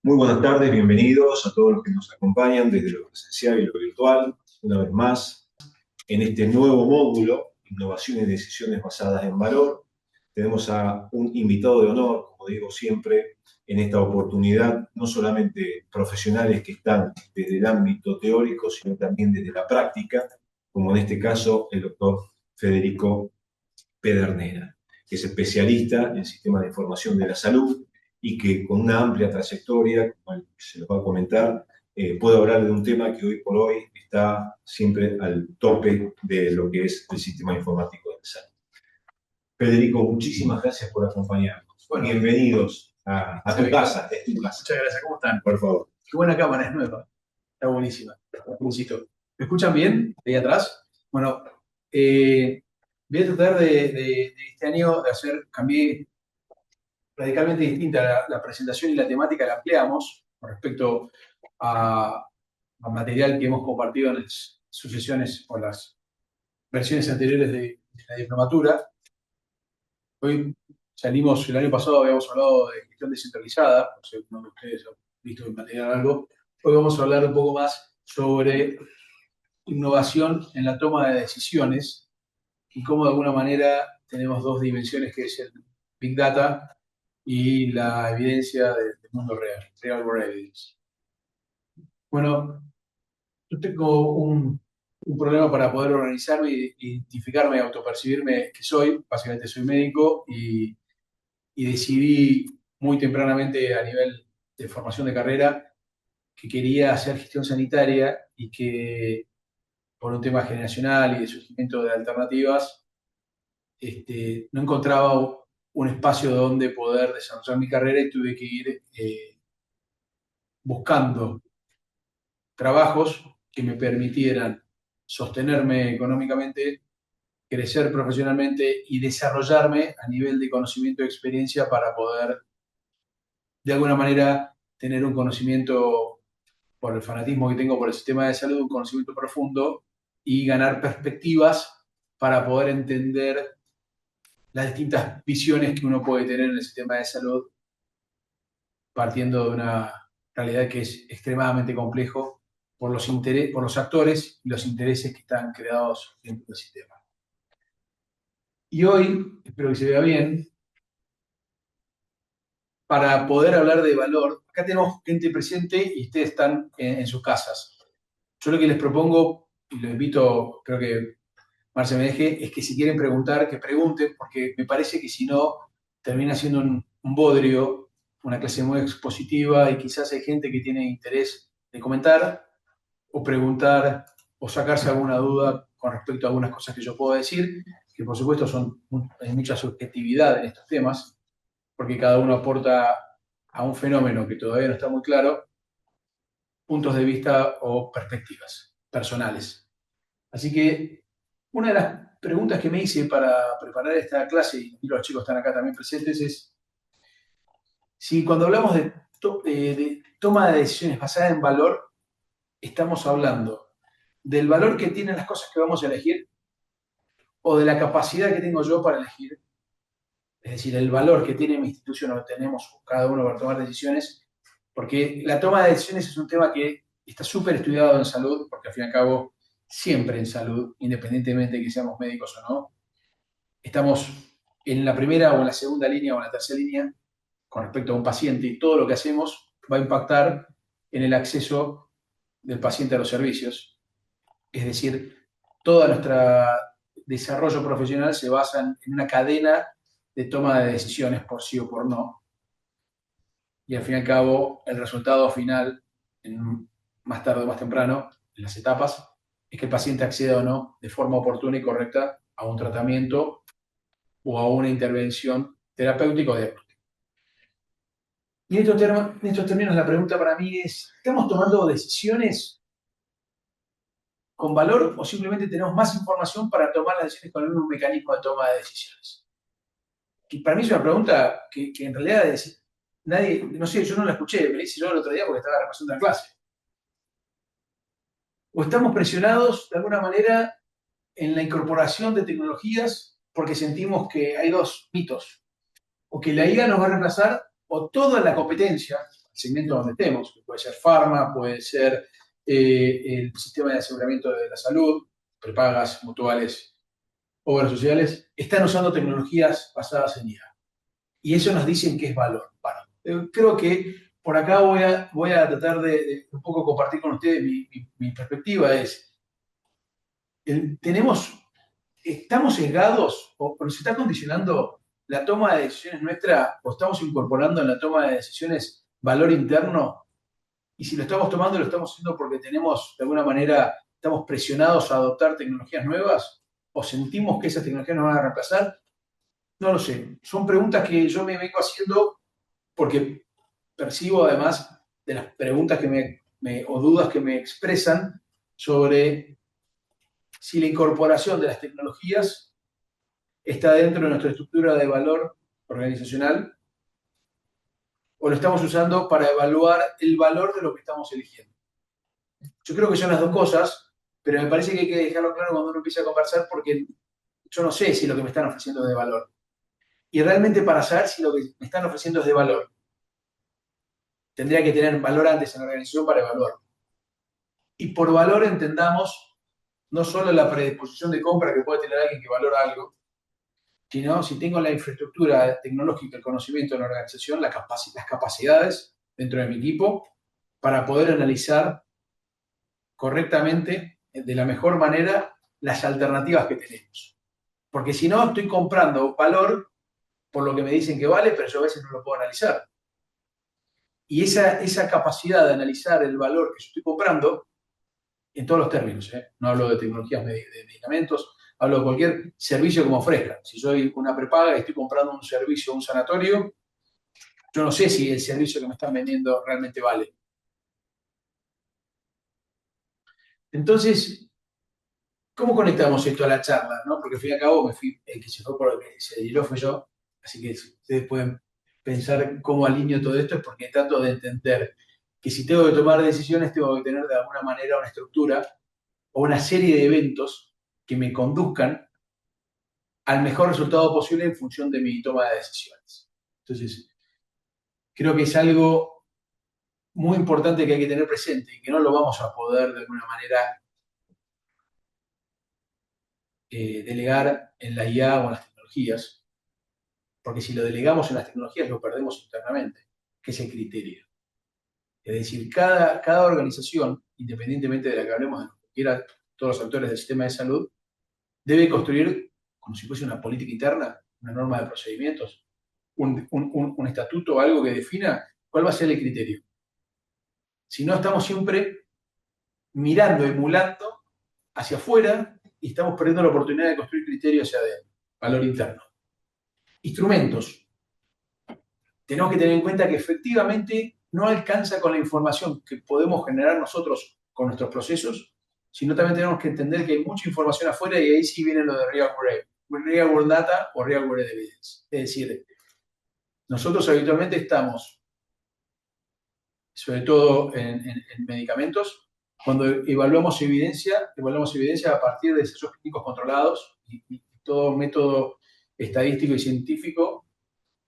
Muy buenas tardes, bienvenidos a todos los que nos acompañan desde lo presencial y lo virtual, una vez más, en este nuevo módulo, Innovación y Decisiones Basadas en Valor. Tenemos a un invitado de honor, como digo siempre, en esta oportunidad, no solamente profesionales que están desde el ámbito teórico, sino también desde la práctica, como en este caso el doctor Federico Pedernera, que es especialista en sistemas de información de la salud y que con una amplia trayectoria, como se nos va a comentar, puede hablar de un tema que hoy por hoy está siempre al tope de lo que es el sistema informático de la salud. Federico, muchísimas gracias por acompañarnos. Bueno, bienvenidos a tu casa, es tu casa. Muchas gracias, ¿cómo están? Por favor. Qué buena cámara, es nueva. Está buenísima. Felicito. ¿Me escuchan bien? ¿Ahí atrás? Bueno, voy a tratar de este año cambié radicalmente distinta la presentación y la temática, la ampliamos con respecto a material que hemos compartido en las sucesiones o las versiones anteriores de la diplomatura. Hoy salimos, el año pasado habíamos hablado de gestión descentralizada, no sé si uno de ustedes ha visto en material algo. Hoy vamos a hablar un poco más sobre innovación en la toma de decisiones y cómo de alguna manera tenemos dos dimensiones, que es el Big Data y la evidencia del mundo real, Real World Evidence. Bueno, yo tengo un problema para poder organizarme, identificarme, autopercibirme que soy. Básicamente soy médico y decidí muy tempranamente a nivel de formación de carrera que quería hacer gestión sanitaria y que por un tema generacional y de surgimiento de alternativas, no encontraba un espacio donde poder desarrollar mi carrera y tuve que ir buscando trabajos que me permitieran sostenerme económicamente, crecer profesionalmente y desarrollarme a nivel de conocimiento y experiencia para poder, de alguna manera, tener un conocimiento, por el fanatismo que tengo por el sistema de salud, un conocimiento profundo y ganar perspectivas para poder entender las distintas visiones que uno puede tener en el sistema de salud, partiendo de una realidad que es extremadamente complejo por los actores y los intereses que están creados dentro del sistema. Y hoy, espero que se vea bien, para poder hablar de valor, acá tenemos gente presente y ustedes están en sus casas. Yo lo que les propongo, y lo invito, creo que Marce me deje, es que si quieren preguntar, que pregunten, porque me parece que si no, termina siendo un bodrio, una clase muy expositiva y quizás hay gente que tiene interés de comentar o preguntar o sacarse alguna duda con respecto a algunas cosas que yo puedo decir, que por supuesto hay mucha subjetividad en estos temas, porque cada uno aporta a un fenómeno que todavía no está muy claro, puntos de vista o perspectivas personales. Así que una de las preguntas que me hice para preparar esta clase, y los chicos están acá también presentes, es si cuando hablamos de toma de decisiones basada en valor, estamos hablando del valor que tienen las cosas que vamos a elegir o de la capacidad que tengo yo para elegir, es decir, el valor que tiene mi institución o tenemos cada uno para tomar decisiones, porque la toma de decisiones es un tema que está súper estudiado en salud, porque al fin y al cabo, siempre en salud, independientemente de que seamos médicos o no, estamos en la primera o en la segunda línea o en la tercera línea con respecto a un paciente y todo lo que hacemos va a impactar en el acceso del paciente a los servicios. Es decir, todo nuestro desarrollo profesional se basa en una cadena de toma de decisiones por sí o por no. Y al fin y al cabo, el resultado final, más tarde o más temprano, en las etapas, es que el paciente acceda o no de forma oportuna y correcta a un tratamiento o a una intervención terapéutica o diagnóstica. Y en estos términos la pregunta para mí es, ¿estamos tomando decisiones con valor o simplemente tenemos más información para tomar las decisiones con el mismo mecanismo de toma de decisiones? Que para mí es una pregunta que en realidad nadie, no sé, yo no la escuché, me la hice yo el otro día porque estaba repasando la clase. O estamos presionados de alguna manera en la incorporación de tecnologías porque sentimos que hay dos mitos, o que la IA nos va a reemplazar o toda la competencia, segmento donde estemos, que puede ser farma, puede ser el sistema de aseguramiento de la salud, prepagas, mutuales, obras sociales, están usando tecnologías basadas en IA. Y eso nos dicen que es valor. Bueno, creo que por acá voy a tratar de un poco compartir con ustedes mi perspectiva. Tenemos ¿Estamos sesgados o nos está condicionando la toma de decisiones nuestra o estamos incorporando en la toma de decisiones valor interno? Y si lo estamos tomando, lo estamos haciendo porque tenemos, de alguna manera, estamos presionados a adoptar tecnologías nuevas o sentimos que esas tecnologías nos van a reemplazar. No lo sé. Son preguntas que yo me vengo haciendo porque percibo además de las preguntas o dudas que me expresan sobre si la incorporación de las tecnologías está dentro de nuestra estructura de valor organizacional o lo estamos usando para evaluar el valor de lo que estamos eligiendo. Yo creo que son las dos cosas, pero me parece que hay que dejarlo claro cuando uno empieza a conversar porque yo no sé si lo que me están ofreciendo es de valor. Y realmente para saber si lo que me están ofreciendo es de valor, tendría que tener valor antes en la organización para evaluar. Y por valor entendamos no solo la predisposición de compra que puede tener alguien que valora algo, sino si tengo la infraestructura tecnológica, el conocimiento de la organización, las capacidades dentro de mi equipo para poder analizar correctamente, de la mejor manera, las alternativas que tenemos. Porque si no, estoy comprando valor por lo que me dicen que vale, pero yo a veces no lo puedo analizar. Y esa capacidad de analizar el valor que yo estoy comprando, en todos los términos, no hablo de tecnologías de medicamentos, hablo de cualquier servicio que me ofrezcan. Si soy una prepaga y estoy comprando un servicio, un sanatorio, yo no sé si el servicio que me están vendiendo realmente vale. Entonces, ¿cómo conectamos esto a la charla? ¿No? Porque al fin y al cabo el que se fue por el que se deliró fue yo, así que si ustedes pueden pensar cómo alineo todo esto, es porque trato de entender que si tengo que tomar decisiones, tengo que tener de alguna manera una estructura o una serie de eventos que me conduzcan al mejor resultado posible en función de mi toma de decisiones. Entonces, creo que es algo muy importante que hay que tener presente y que no lo vamos a poder de alguna manera delegar en la IA o en las tecnologías, porque si lo delegamos en las tecnologías lo perdemos internamente, que es el criterio. Es decir, cada organización, independientemente de la que hablemos, de lo que quiera todos los actores del sistema de salud, debe construir, como si fuese una política interna, una norma de procedimientos, un estatuto o algo que defina cuál va a ser el criterio. Si no, estamos siempre mirando, emulando hacia afuera y estamos perdiendo la oportunidad de construir criterios hacia adentro, valor interno. Instrumentos. Tenemos que tener en cuenta que efectivamente no alcanza con la información que podemos generar nosotros con nuestros procesos, sino también tenemos que entender que hay mucha información afuera y ahí sí viene lo de real world data o real world evidence. Es decir, nosotros habitualmente estamos, sobre todo en medicamentos, cuando evaluamos evidencia a partir de ensayos clínicos controlados y todo método estadístico y científico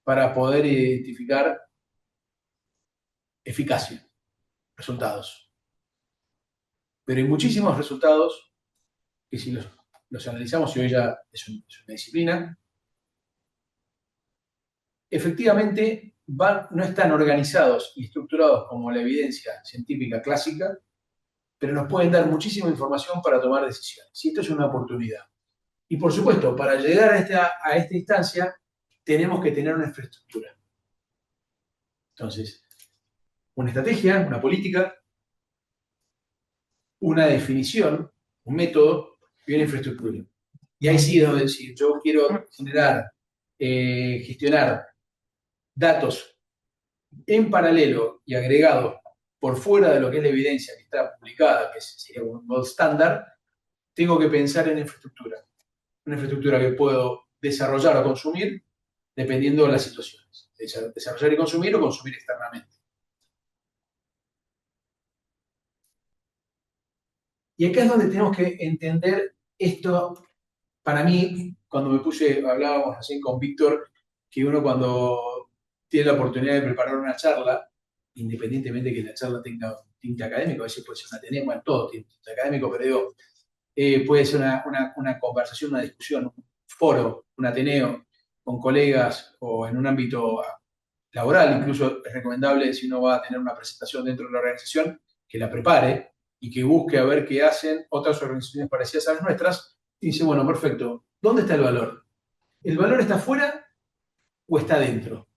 para poder identificar eficacia, resultados. Pero hay muchísimos resultados que si los analizamos, y hoy ya es una disciplina, efectivamente no están organizados y estructurados como la evidencia científica clásica, pero nos pueden dar muchísima información para tomar decisiones. Y esto es una oportunidad. Y por supuesto, para llegar a esta instancia, tenemos que tener una infraestructura. Entonces, una estrategia, una política, una definición, un método y una infraestructura. Y ahí sí debo decir, yo quiero generar, gestionar datos en paralelo y agregados por fuera de lo que es la evidencia que está publicada, que sería un gold estándar, tengo que pensar en infraestructura. Una infraestructura que puedo desarrollar o consumir dependiendo de las situaciones. Desarrollar y consumir o consumir externamente. Y acá es donde tenemos que entender esto. Para mí, cuando hablábamos así con Víctor, que uno cuando tiene la oportunidad de preparar una charla, independientemente de que la charla tenga un tinte académico, a veces puede ser un Ateneo, bueno, todo tiene un tinte académico, pero digo, puede ser una conversación, una discusión, un foro, un Ateneo con colegas o en un ámbito laboral. Incluso es recomendable, si uno va a tener una presentación dentro de la organización, que la prepare y que busque a ver qué hacen otras organizaciones parecidas a las nuestras. Y dice, bueno, perfecto, ¿dónde está el valor? ¿El valor está afuera o está dentro?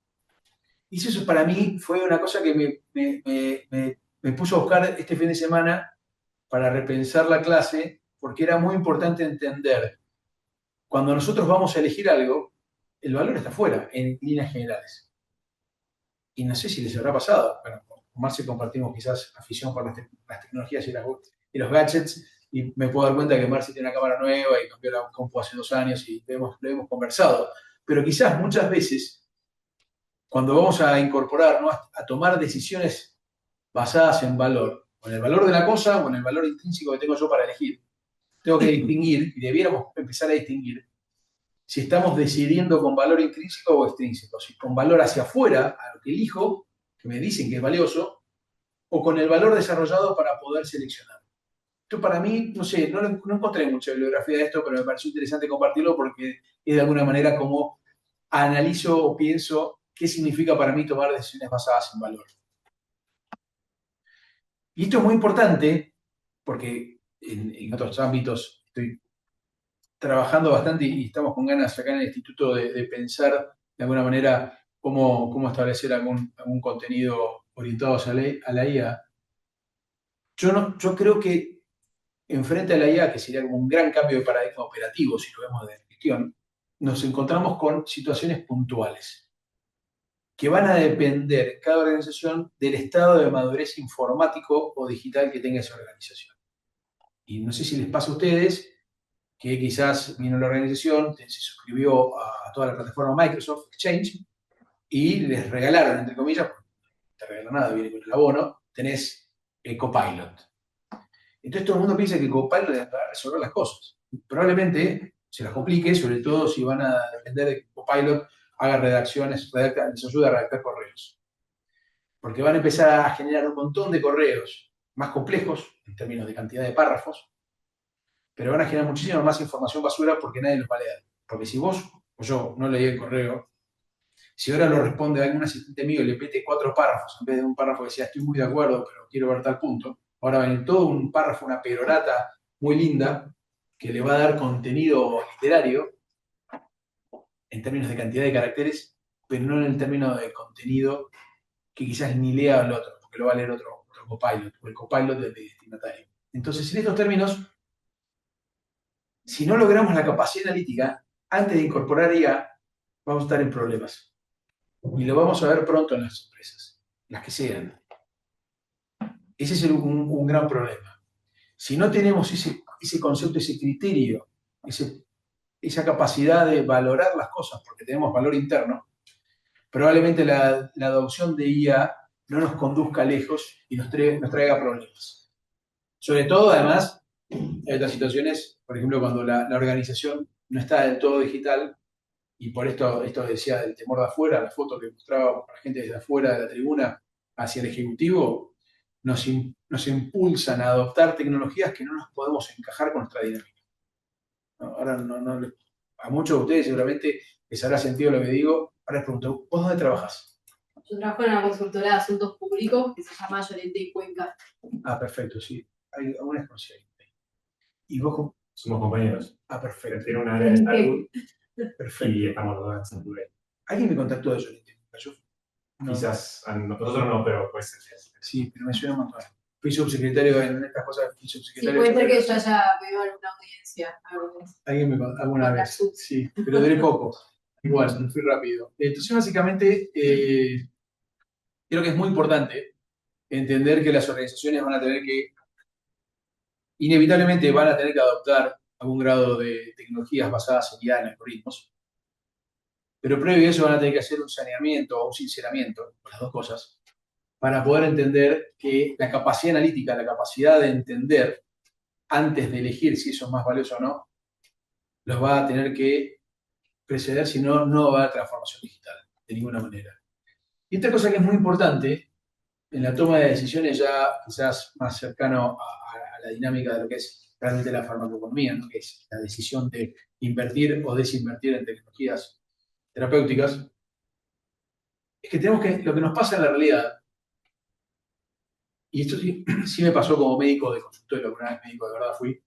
Y eso para mí fue una cosa que me puso a buscar este fin de semana para repensar la clase, porque era muy importante entender, cuando nosotros vamos a elegir algo, el valor está afuera, en líneas generales. Y no sé si les habrá pasado, bueno, con Marce compartimos quizás afición por las tecnologías y los gadgets, y me puedo dar cuenta que Marce tiene una cámara nueva y cambió la compu hace 2 años y lo hemos conversado. Pero quizás muchas veces, cuando vamos a incorporar, ¿no?, a tomar decisiones basadas en valor, o en el valor de la cosa o en el valor intrínseco que tengo yo para elegir, tengo que distinguir, y debiéramos empezar a distinguir, si estamos decidiendo con valor intrínseco o extrínseco, si con valor hacia afuera, a lo que elijo, que me dicen que es valioso, o con el valor desarrollado para poder seleccionar. Esto para mí, no sé, no encontré mucha bibliografía de esto, pero me pareció interesante compartirlo porque es de alguna manera como analizo o pienso qué significa para mí tomar decisiones basadas en valor. Y esto es muy importante porque en otros ámbitos estoy trabajando bastante y estamos con ganas acá en el instituto de pensar de alguna manera cómo establecer algún contenido orientado a la IA. Yo creo que enfrente a la IA, que sería como un gran cambio de paradigma operativo, si lo vemos de gestión, nos encontramos con situaciones puntuales que van a depender en cada organización del estado de madurez informático o digital que tenga esa organización. Y no sé si les pasa a ustedes que quizás vino la organización, se suscribió a toda la plataforma Microsoft Exchange y les regalaron, entre comillas, porque no te regalan nada, viene con el abono, tenés Copilot. Entonces todo el mundo piensa que Copilot va a resolver las cosas. Probablemente se las complique, sobre todo si van a depender de que Copilot haga redacciones, les ayude a redactar correos. Porque van a empezar a generar un montón de correos más complejos en términos de cantidad de párrafos, pero van a generar muchísima más información basura porque nadie los va a leer. Porque si vos o yo no leí el correo, si ahora lo responde algún asistente mío y le pete 4 párrafos en vez de un párrafo que decía estoy muy de acuerdo, pero quiero ver tal punto, ahora va a venir todo un párrafo, una perorata muy linda que le va a dar contenido literario en términos de cantidad de caracteres, pero no en el término de contenido que quizás ni lea el otro, porque lo va a leer otro copilot, o el copilot del destinatario. Entonces, en estos términos, si no logramos la capacidad analítica, antes de incorporar IA, vamos a estar en problemas. Y lo vamos a ver pronto en las empresas, las que sean. Ese es un gran problema. Si no tenemos ese concepto, ese criterio, esa capacidad de valorar las cosas, porque tenemos valor interno, probablemente la adopción de IA no nos conduzca lejos y nos traiga problemas. Sobre todo, además, hay otras situaciones, por ejemplo, cuando la organización no está del todo digital, y por esto decía del temor de afuera, la foto que mostraba la gente desde afuera de la tribuna hacia el ejecutivo, nos impulsan a adoptar tecnologías que no nos podemos encajar con nuestra dinámica. Ahora, a muchos de ustedes seguramente les habrá sentido lo que digo. Ahora les pregunto, ¿vos dónde trabajas? Yo trabajo en una consultora de asuntos públicos que se llama Llorente y Cuenca. Ah, perfecto, sí. Hay algunas cosas ahí. ¿Y vos? Somos compañeros. Ah, perfecto. Tiene un área de salud Perfecto. y estamos los dos en San Luis. ¿Alguien me contactó de Llorente? No. Quizás a nosotros no, pero puede ser. Sí, pero me suena un montón. Fui subsecretario en estas cosas. Sí, puede ser que yo haya pedido alguna audiencia. Alguien me contó alguna vez. Sí, pero duré poco. Igual, me fui rápido. Entonces, básicamente, creo que es muy importante entender que las organizaciones van a tener que, inevitablemente van a tener que adoptar algún grado de tecnologías basadas en IA, en algoritmos, pero previo a eso van a tener que hacer un saneamiento o un sinceramiento, las dos cosas, para poder entender que la capacidad analítica, la capacidad de entender antes de elegir si eso es más valioso o no, los va a tener que preceder, si no, no va a haber transformación digital, de ninguna manera. Y otra cosa que es muy importante en la toma de decisiones ya quizás más cercano a la dinámica de lo que es realmente la farmacoeconomía, ¿no? Que es la decisión de invertir o desinvertir en tecnologías terapéuticas, es que tenemos que, lo que nos pasa en la realidad, y esto sí, sí me pasó como médico de consultorio, la primera vez médico de verdad fui,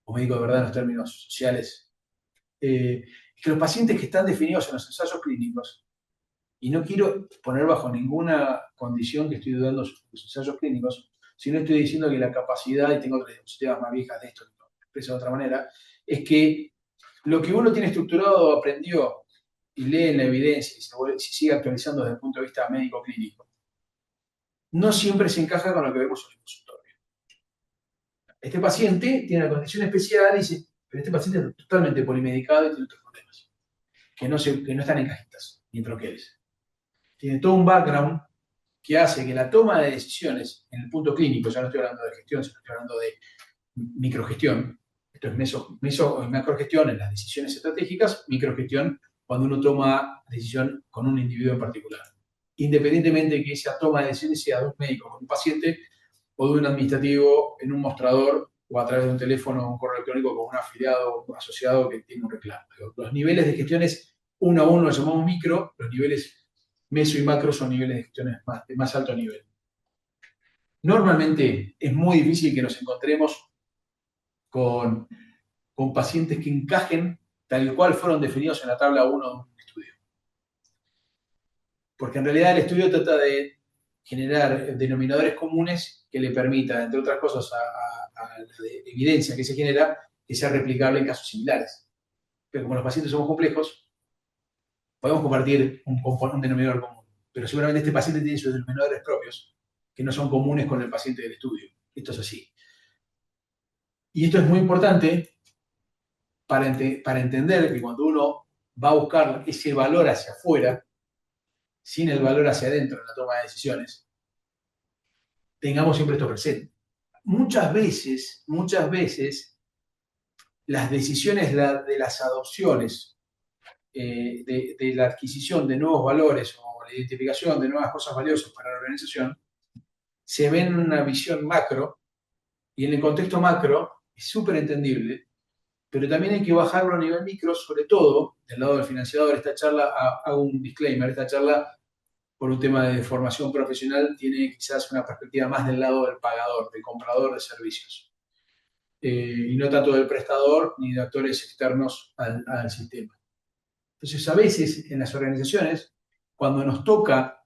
o médico de verdad en los términos sociales, es que los pacientes que están definidos en los ensayos clínicos, y no quiero poner bajo ninguna condición que estoy dudando sobre los ensayos clínicos, sino estoy diciendo que la capacidad, y tengo otras diapositivas más viejas de esto, que lo expreso de otra manera, es que lo que uno tiene estructurado, aprendió y lee en la evidencia y se sigue actualizando desde el punto de vista médico-clínico, no siempre se encaja con lo que vemos en el consultorio. Este paciente tiene una condición especial y dice, pero este paciente es totalmente polimedicado y tiene otros problemas, que no están en cajitas ni en troqueles. Tiene todo un background que hace que la toma de decisiones en el punto clínico, ya no estoy hablando de gestión, sino estoy hablando de microgestión, esto es meso o macrogestión en las decisiones estratégicas, microgestión cuando uno toma decisión con un individuo en particular. Independientemente de que esa toma de decisiones sea de un médico con un paciente o de un administrativo en un mostrador o a través de un teléfono o un correo electrónico con un afiliado o un asociado que tiene un reclamo. Los niveles de gestiones uno a uno los llamamos micro, los niveles meso y macro son niveles de gestiones de más alto nivel. Normalmente es muy difícil que nos encontremos con pacientes que encajen tal cual fueron definidos en la tabla 1 de un estudio. Porque en realidad el estudio trata de generar denominadores comunes que le permitan, entre otras cosas, a la evidencia que se genera, que sea replicable en casos similares. Pero como los pacientes somos complejos, podemos compartir un denominador común. Pero seguramente este paciente tiene sus denominadores propios, que no son comunes con el paciente del estudio. Esto es así. Y esto es muy importante para entender que cuando uno va a buscar ese valor hacia afuera, sin el valor hacia adentro en la toma de decisiones, tengamos siempre esto presente. Muchas veces, las decisiones de las adopciones, de la adquisición de nuevos valores o la identificación de nuevas cosas valiosas para la organización, se ven en una visión macro, y en el contexto macro es súper entendible, pero también hay que bajarlo a nivel micro, sobre todo del lado del financiador. Esta charla, hago un disclaimer, esta charla por un tema de formación profesional tiene quizás una perspectiva más del lado del pagador, del comprador de servicios, y no tanto del prestador ni de actores externos al sistema. Entonces, a veces en las organizaciones, cuando nos toca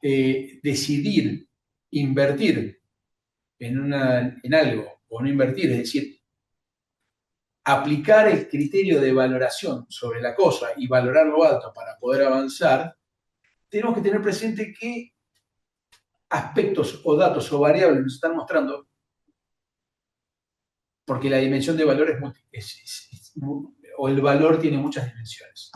decidir invertir en algo o no invertir, es decir, aplicar el criterio de valoración sobre la cosa y valorarlo alto para poder avanzar, tenemos que tener presente qué aspectos o datos o variables nos están mostrando, porque la dimensión de valor o el valor tiene muchas dimensiones.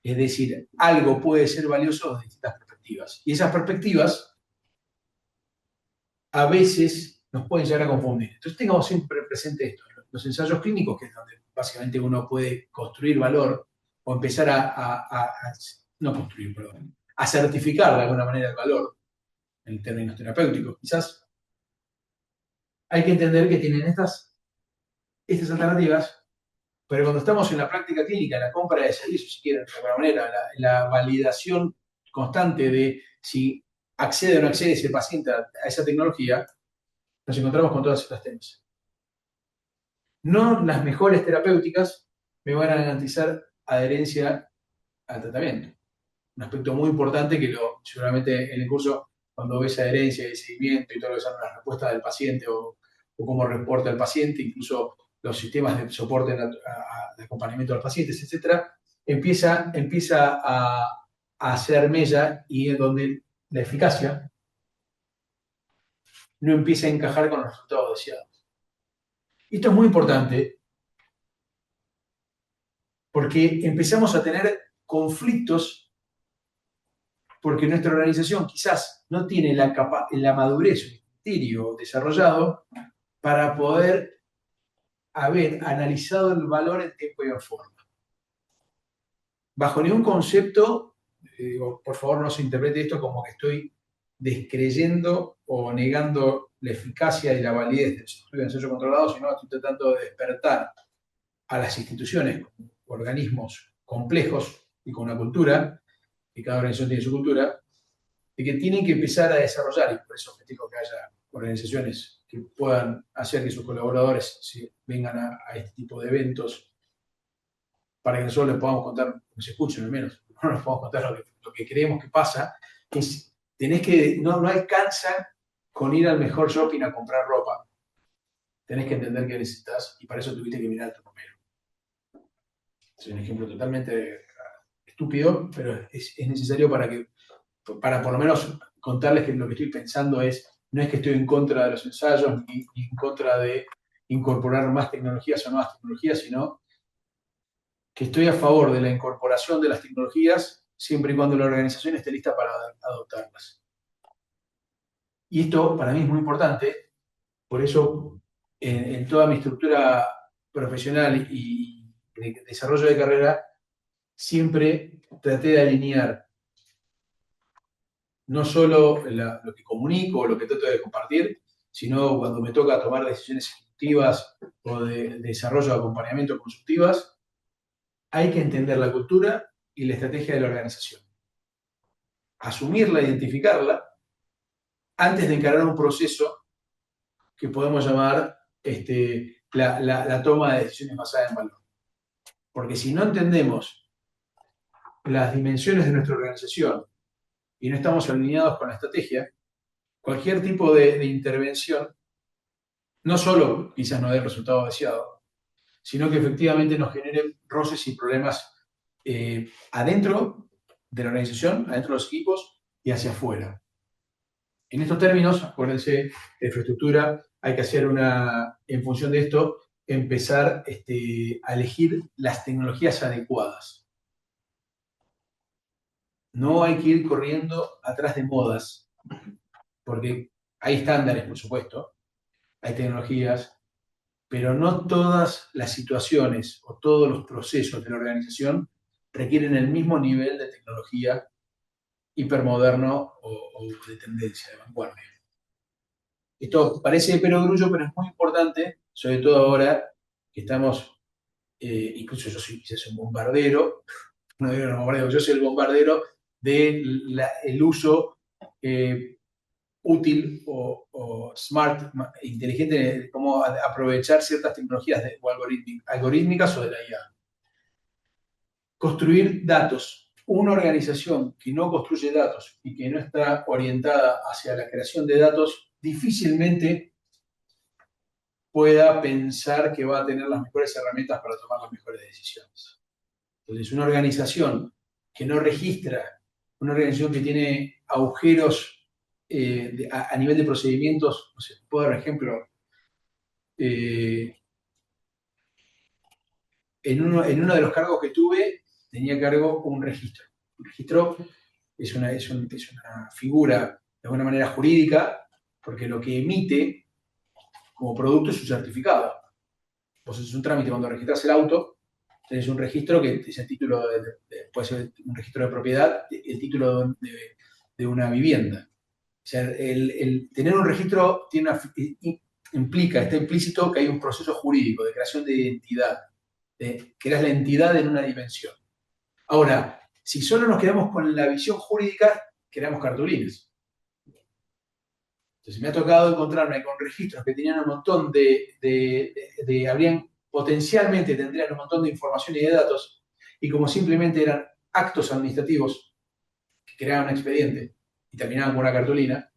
Es decir, algo puede ser valioso desde distintas perspectivas. Y esas perspectivas a veces nos pueden llegar a confundir. Entonces tengamos siempre presente esto. Los ensayos clínicos, que es donde básicamente uno puede construir valor o empezar no construir, perdón, a certificar de alguna manera el valor en términos terapéuticos, quizás. Hay que entender que tienen estas alternativas, pero cuando estamos en la práctica clínica, en la compra de servicios, si quieren, de alguna manera, la validación constante de si accede o no accede ese paciente a esa tecnología, nos encontramos con todas estas temas. No las mejores terapéuticas me van a garantizar adherencia al tratamiento. Un aspecto muy importante que seguramente en el curso, cuando ves adherencia y seguimiento y todo lo que son las respuestas del paciente o cómo reporta el paciente, incluso los sistemas de soporte de acompañamiento a los pacientes, etc., empieza a hacer mella, y en donde la eficacia no empieza a encajar con los resultados deseados. Esto es muy importante porque empezamos a tener conflictos porque nuestra organización quizás no tiene la madurez o el criterio desarrollado para poder haber analizado el valor en tiempo y en forma. Bajo ningún concepto, por favor no se interprete esto como que estoy descreyendo o negando la eficacia y la validez del estudio de ensayo controlado, sino estoy tratando de despertar a las instituciones como organismos complejos y con una cultura, y cada organización tiene su cultura, de que tienen que empezar a desarrollar, y por eso digo que haya organizaciones que puedan hacer que sus colaboradores vengan a este tipo de eventos para que nosotros les podamos contar, que se escuchen al menos, no les podamos contar lo que creemos que pasa, no alcanza con ir al mejor shopping a comprar ropa. Tenés que entender qué necesitas y para eso tuviste que mirar tu número. Es un ejemplo totalmente estúpido, pero es necesario para por lo menos contarles que lo que estoy pensando no es que estoy en contra de los ensayos ni en contra de incorporar más tecnologías o nuevas tecnologías, sino que estoy a favor de la incorporación de las tecnologías siempre y cuando la organización esté lista para adoptarlas. Y esto para mí es muy importante, por eso en toda mi estructura profesional y de desarrollo de carrera, siempre traté de alinear no solo lo que comunico o lo que trato de compartir, sino cuando me toca tomar decisiones ejecutivas o de desarrollo de acompañamiento consultivas, hay que entender la cultura y la estrategia de la organización. Asumirla, identificarla, antes de encarar un proceso que podemos llamar la toma de decisiones basada en valor. Porque si no entendemos las dimensiones de nuestra organización y no estamos alineados con la estrategia, cualquier tipo de intervención no solo quizás no dé el resultado deseado, sino que efectivamente nos genere roces y problemas adentro de la organización, adentro de los equipos y hacia afuera. En estos términos, acuérdense, de infraestructura, hay que hacer en función de esto, empezar a elegir las tecnologías adecuadas. No hay que ir corriendo atrás de modas, porque hay estándares, por supuesto, hay tecnologías, pero no todas las situaciones o todos los procesos de la organización requieren el mismo nivel de tecnología hipermoderno o de tendencia, de vanguardia. Esto parece perogrullo, pero es muy importante, sobre todo ahora que estamos, incluso yo soy quizás un bombardero, no digo un bombardero, yo soy el bombardero del uso útil o smart, inteligente, de cómo aprovechar ciertas tecnologías o algorítmicas o de la IA. Construir datos. Una organización que no construye datos y que no está orientada hacia la creación de datos, difícilmente pueda pensar que va a tener las mejores herramientas para tomar las mejores decisiones. Entonces, una organización que no registra, una organización que tiene agujeros a nivel de procedimientos, no sé, puedo dar ejemplo, en uno de los cargos que tuve, tenía a cargo un registro. Un registro es una figura, de alguna manera, jurídica, porque lo que emite como producto es un certificado. Vos haces un trámite cuando registras el auto, tenés un registro que es el título, puede ser un registro de propiedad, el título de una vivienda. O sea, el tener un registro está implícito que hay un proceso jurídico de creación de identidad, creas la entidad en una dimensión. Ahora, si solo nos quedamos con la visión jurídica, creamos cartulinas. Entonces me ha tocado encontrarme con registros que tenían un montón potencialmente tendrían un montón de información y de datos, y como simplemente eran actos administrativos que creaban un expediente y terminaban con una cartulina,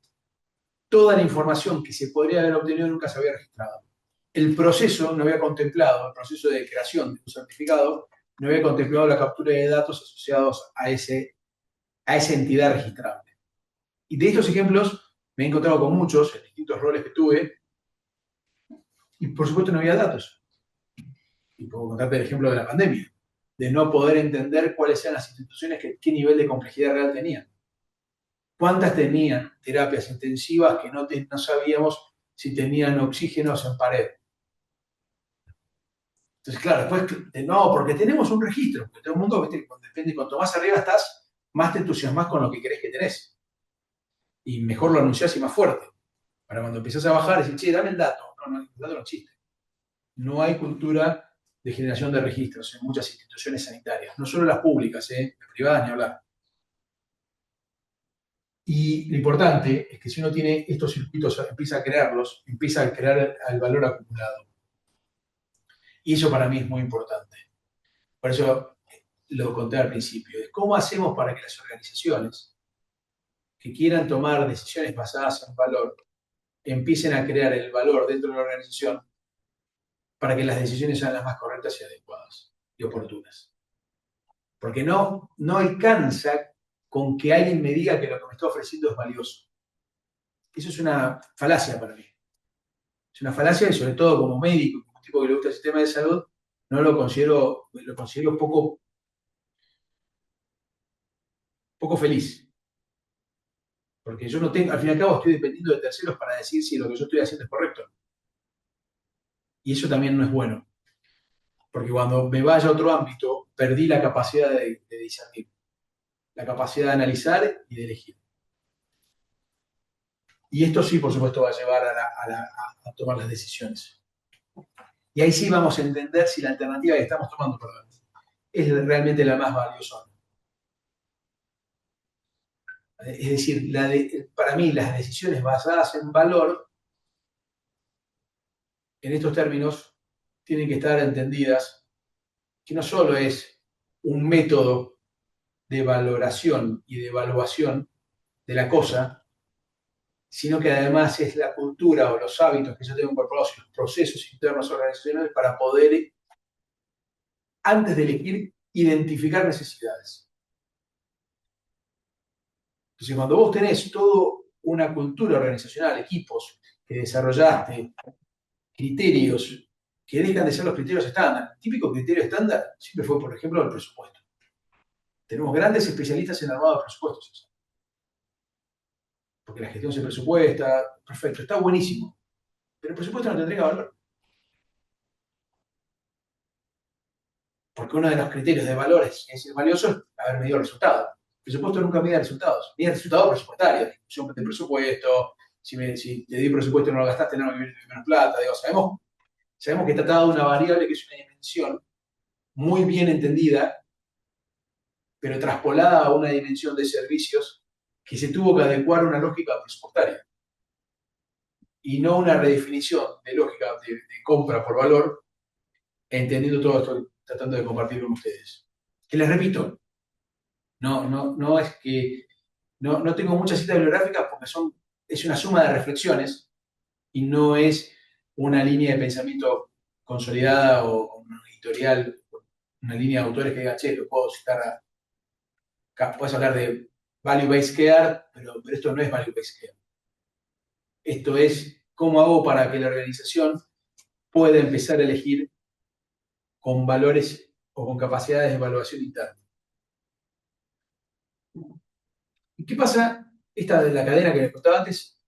toda la información que se podría haber obtenido nunca se había registrado. El proceso no había contemplado, el proceso de creación de un certificado, no había contemplado la captura de datos asociados a esa entidad registrable. Y de estos ejemplos me he encontrado con muchos en distintos roles que tuve, y por supuesto no había datos. Y puedo contarte el ejemplo de la pandemia, de no poder entender cuáles eran las instituciones, qué nivel de complejidad real tenían. ¿Cuántas tenían terapias intensivas que no sabíamos si tenían oxígenos en pared? Entonces, claro, después, no, porque tenemos un registro, porque todo el mundo, depende, cuanto más arriba estás, más te entusiasmas con lo que crees que tenés. Y mejor lo anunciás y más fuerte. Para cuando empezás a bajar, decir, che, dame el dato. No, el dato no existe. No hay cultura de generación de registros en muchas instituciones sanitarias, no solo las públicas, las privadas ni hablar. Y lo importante es que si uno tiene estos circuitos, empieza a crearlos, empieza a crear el valor acumulado. Y eso para mí es muy importante. Por eso lo conté al principio. ¿Cómo hacemos para que las organizaciones que quieran tomar decisiones basadas en valor empiecen a crear el valor dentro de la organización para que las decisiones sean las más correctas y adecuadas y oportunas? Porque no alcanza con que alguien me diga que lo que me está ofreciendo es valioso. Eso es una falacia para mí. Es una falacia y sobre todo como médico, como tipo que le gusta el sistema de salud, no lo considero poco feliz. Porque yo no tengo, al fin y al cabo estoy dependiendo de terceros para decir si lo que yo estoy haciendo es correcto. Y eso también no es bueno. Porque cuando me vaya a otro ámbito, perdí la capacidad de discernir, la capacidad de analizar y de elegir. Y esto sí, por supuesto, va a llevar a tomar las decisiones. Y ahí sí vamos a entender si la alternativa que estamos tomando, es realmente la más valiosa. Es decir, para mí las decisiones basadas en valor, en estos términos, tienen que estar entendidas que no solo es un método de valoración y de evaluación de la cosa, sino que además es la cultura o los hábitos que yo tengo incorporados y los procesos internos organizacionales para poder, antes de elegir, identificar necesidades. Entonces, cuando vos tenés toda una cultura organizacional, equipos que desarrollaste, criterios que dejan de ser los criterios estándar. El típico criterio estándar siempre fue, por ejemplo, el presupuesto. Tenemos grandes especialistas en armado de presupuestos. Porque la gestión se presupuesta, perfecto, está buenísimo. Pero el presupuesto no te entrega valor. Porque uno de los criterios de valores que es valioso es haber medido resultados. El presupuesto nunca mide resultados. Mide resultados presupuestarios, discusión de presupuesto, si te di presupuesto y no lo gastaste, no me menos plata. Digo, sabemos que está dada una variable que es una dimensión muy bien entendida, pero traspolada a una dimensión de servicios que se tuvo que adecuar a una lógica presupuestaria y no una redefinición de lógica de compra por valor, entendiendo todo esto, tratando de compartir con ustedes. Que les repito, no es que no tengo muchas citas bibliográficas porque es una suma de reflexiones y no es una línea de pensamiento consolidada o un editorial, una línea de autores que diga, che, lo puedo citar puedes hablar de value-based care, pero esto no es value-based care. Esto es cómo hago para que la organización pueda empezar a elegir con valores o con capacidades de evaluación interna. ¿Y qué pasa? Esta de la cadena que les contaba antes,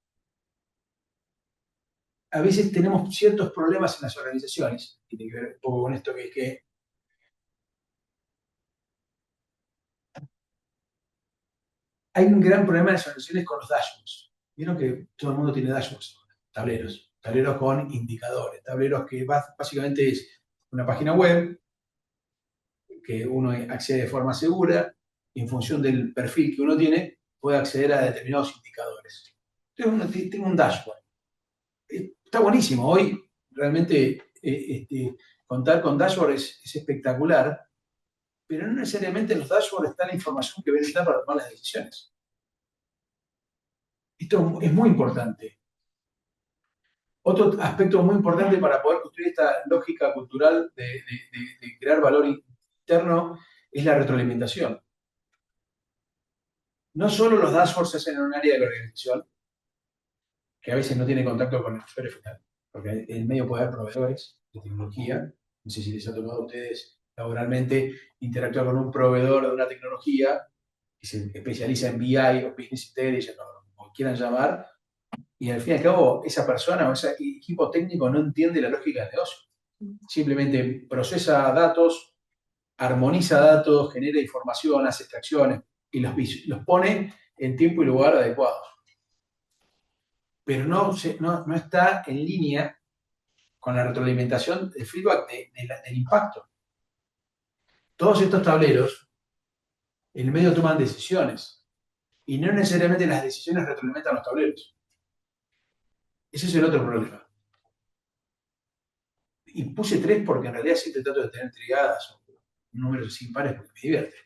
a veces tenemos ciertos problemas en las organizaciones. Tiene que ver un poco con esto que es que hay un gran problema en las organizaciones con los dashboards. Vieron que todo el mundo tiene dashboards, tableros con indicadores, tableros que básicamente es una página web que uno accede de forma segura y en función del perfil que uno tiene puede acceder a determinados indicadores. Entonces tengo un dashboard. Está buenísimo. Hoy realmente contar con dashboard es espectacular, pero no necesariamente en los dashboards está la información que necesitar para tomar las decisiones. Esto es muy importante. Otro aspecto muy importante para poder construir esta lógica cultural de crear valor interno es la retroalimentación. No solo los dashboards se hacen en un área de la organización, que a veces no tiene contacto con el usuario final, porque en el medio puede haber proveedores de tecnología. No sé si les ha tocado a ustedes laboralmente interactuar con un proveedor de una tecnología que se especializa en BI o Business Intelligence, o como quieran llamar, y al fin y al cabo esa persona o ese equipo técnico no entiende la lógica del negocio. Simplemente procesa datos, armoniza datos, genera información, hace extracciones y los pone en tiempo y lugar adecuados. pero no está en línea con la retroalimentación del feedback del impacto. Todos estos tableros en el medio toman decisiones y no necesariamente las decisiones retroalimentan los tableros. Ese es el otro problema. Y puse 3 porque en realidad siempre trato de tener triadas o números así impares porque me divierte.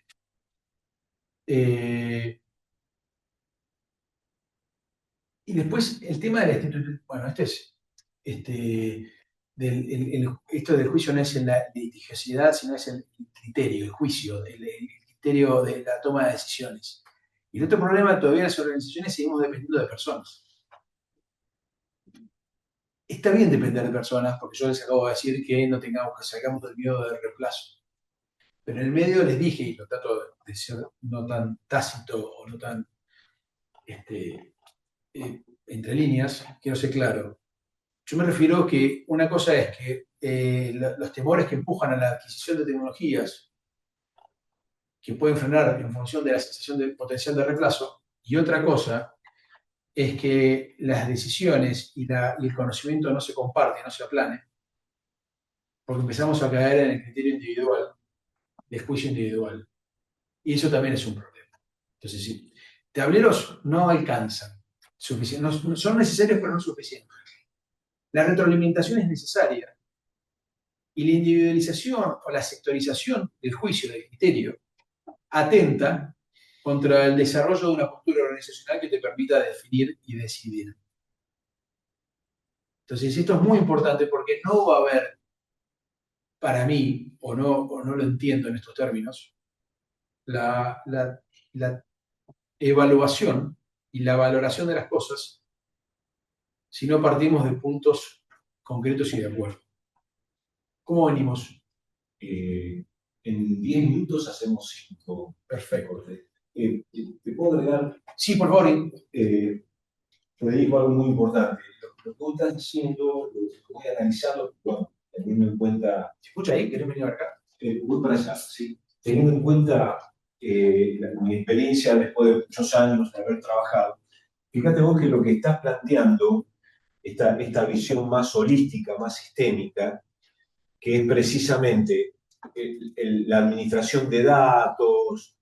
Y después el tema de la institución. Bueno, esto del juicio no es en la litigiosidad, sino es el criterio, el juicio, el criterio de la toma de decisiones. Y el otro problema, todavía en las organizaciones seguimos dependiendo de personas. Está bien depender de personas, porque yo les acabo de decir que no tengamos, que salgamos del miedo del reemplazo. Pero en el medio les dije, y lo trato de ser no tan tácito o no tan entre líneas, quiero ser claro. Yo me refiero que una cosa es que los temores que empujan a la adquisición de tecnologías que pueden frenar en función de la sensación de potencial de reemplazo, y otra cosa es que las decisiones y el conocimiento no se comparten, no se aplanen, porque empezamos a caer en el criterio individual, del juicio individual. Y eso también es un problema. Entonces, sí, tableros no alcanzan, son necesarios pero no suficientes. La retroalimentación es necesaria y la individualización o la sectorización del juicio, del criterio, atenta contra el desarrollo de una postura organizacional que te permita definir y decidir. Entonces, esto es muy importante porque no va a haber, para mí, o no lo entiendo en estos términos, la evaluación y la valoración de las cosas si no partimos de puntos concretos y de acuerdo. ¿Cómo venimos? En 10 minutos hacemos 5. Perfecto. ¿Te puedo agregar? Sí, por favor. Federico, algo muy importante. Lo que vos estás diciendo, lo que voy a analizarlo, bueno, teniendo en cuenta. ¿Se escucha ahí? ¿Querés venir acá? Voy para allá, sí. Teniendo en cuenta mi experiencia después de muchos años de haber trabajado, fíjate vos que lo que estás planteando, esta visión más holística, más sistémica, que es precisamente la administración de datos,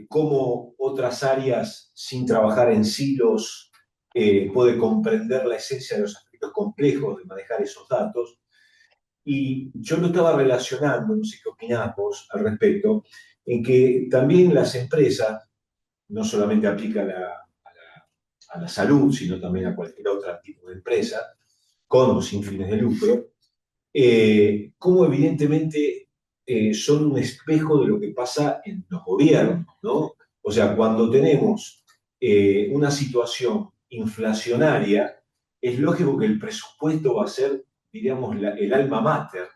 cómo otras áreas, sin trabajar en silos, puede comprender la esencia de los aspectos complejos de manejar esos datos. Y yo lo estaba relacionando, no sé qué opinás vos al respecto, en que también las empresas, no solamente aplica a la salud, sino también a cualquier otro tipo de empresa, con o sin fines de lucro, cómo evidentemente son un espejo de lo que pasa en los gobiernos, ¿no? O sea, cuando tenemos una situación inflacionaria, es lógico que el presupuesto va a ser, diríamos, el alma mater,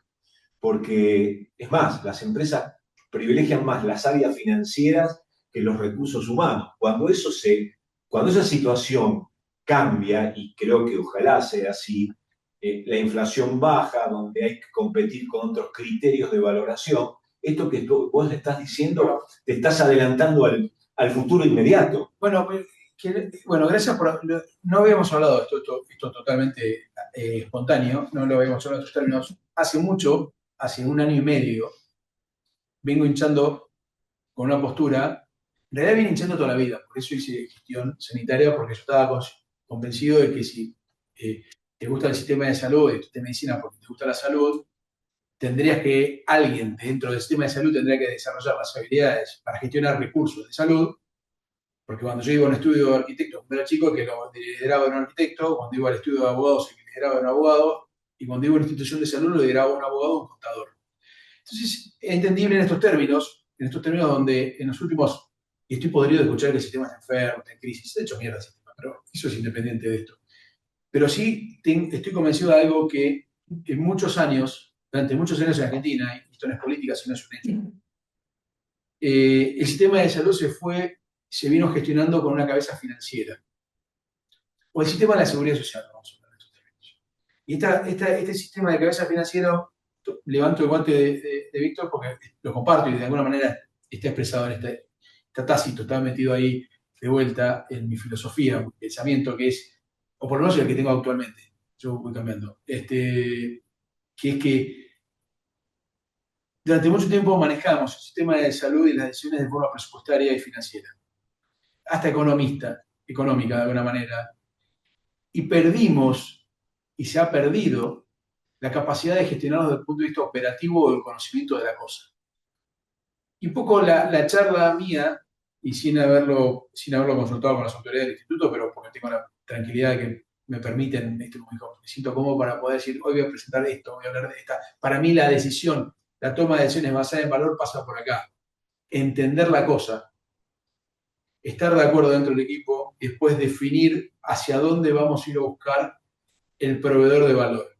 porque, es más, las empresas privilegian más las áreas financieras que los recursos humanos. Cuando esa situación cambia, y creo que ojalá sea así, la inflación baja, donde hay que competir con otros criterios de valoración, esto que vos le estás diciendo, te estás adelantando al futuro inmediato. Bueno, gracias por. No habíamos hablado de esto totalmente espontáneo, no lo habíamos hablado en estos términos. Hace mucho, hace 1 año y medio, vengo hinchando con una postura, en realidad viene hinchando toda la vida, por eso hice gestión sanitaria, porque yo estaba convencido de que si te gusta el sistema de salud, de medicina porque te gusta la salud, alguien dentro del sistema de salud tendría que desarrollar las habilidades para gestionar recursos de salud, porque cuando yo iba a un estudio de arquitecto, cuando era chico, que lo lideraba un arquitecto, cuando iba al estudio de abogados, el que lideraba un abogado, y cuando iba a una institución de salud, lo lideraba un abogado o un contador. Entonces, es entendible en estos términos donde en los últimos, y estoy podrido de escuchar que el sistema está enfermo, está en crisis, de hecho mierda el sistema, pero eso es independiente de esto. Pero sí estoy convencido de algo que en muchos años, durante muchos años en Argentina, y esto no es política, sino es un hecho, el sistema de salud se vino gestionando con una cabeza financiera. O el sistema de la seguridad social, vamos a hablar de estos términos. Y este sistema de cabeza financiera, levanto el guante de Víctor porque lo comparto y de alguna manera está expresado está tácito, está metido ahí de vuelta en mi filosofía, mi pensamiento, que es o por lo menos el que tengo actualmente, yo voy cambiando, que es que durante mucho tiempo manejamos el sistema de salud y las decisiones de forma presupuestaria y financiera, hasta económica de alguna manera, y perdimos, y se ha perdido, la capacidad de gestionarlo desde el punto de vista operativo o del conocimiento de la cosa. Y un poco la charla mía, y sin haberlo consultado con las autoridades del instituto, pero porque tengo la tranquilidad de que me permiten, me siento cómodo para poder decir, hoy voy a presentar esto, voy a hablar de esta. Para mí la decisión, la toma de decisiones basada en valor pasa por acá. Entender la cosa, estar de acuerdo dentro del equipo, y después definir hacia dónde vamos a ir a buscar el proveedor de valor,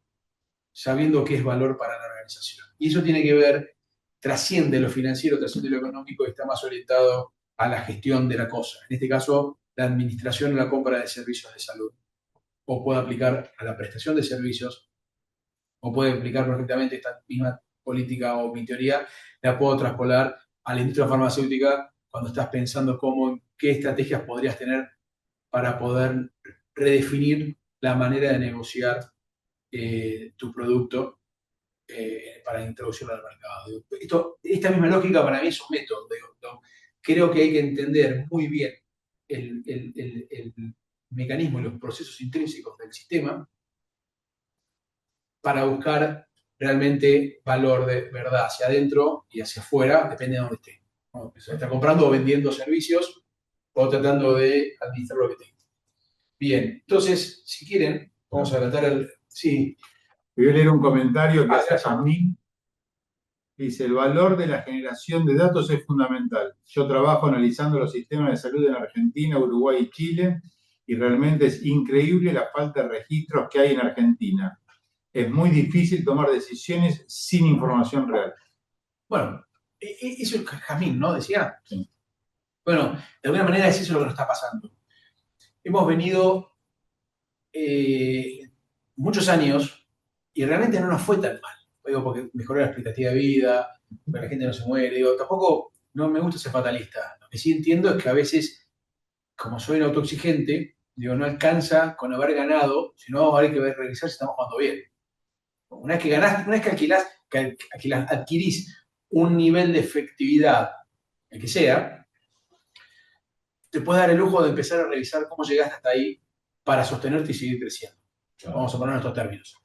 sabiendo qué es valor para la organización. Y eso tiene que ver, trasciende lo financiero, trasciende lo económico y está más orientado a la gestión de la cosa. En este caso, la administración o la compra de servicios de salud. O puede aplicar a la prestación de servicios, o puede aplicar perfectamente esta misma política o mi teoría, la puedo traspolar a la industria farmacéutica cuando estás pensando qué estrategias podrías tener para poder redefinir la manera de negociar tu producto para introducirlo al mercado. Esta misma lógica para mí es un método. Creo que hay que entender muy bien el mecanismo y los procesos intrínsecos del sistema para buscar realmente valor de verdad hacia adentro y hacia afuera, depende de dónde esté. ¿No? Está comprando o vendiendo servicios o tratando de administrar lo que tengo. Bien, entonces, si quieren, vamos a adelantar el... Sí. Voy a leer un comentario que hace gracias. Jasmine. Dice, el valor de la generación de datos es fundamental. Yo trabajo analizando los sistemas de salud en Argentina, Uruguay y Chile, y realmente es increíble la falta de registros que hay en Argentina. Es muy difícil tomar decisiones sin información real. Bueno, eso es Jazmín, ¿no? Decía. Sí. Bueno, de alguna manera es eso lo que nos está pasando. Hemos venido muchos años y realmente no nos fue tan mal. Digo, porque mejoró la expectativa de vida, porque la gente no se muere. Digo, tampoco no me gusta ser fatalista. Lo que sí entiendo es que a veces, como soy un autoexigente, digo, no alcanza con haber ganado, sino hay que revisar si estamos jugando bien. Una vez que ganaste, una vez que adquirís un nivel de efectividad, el que sea, te puedes dar el lujo de empezar a revisar cómo llegaste hasta ahí para sostenerte y seguir creciendo. Vamos a poner estos términos.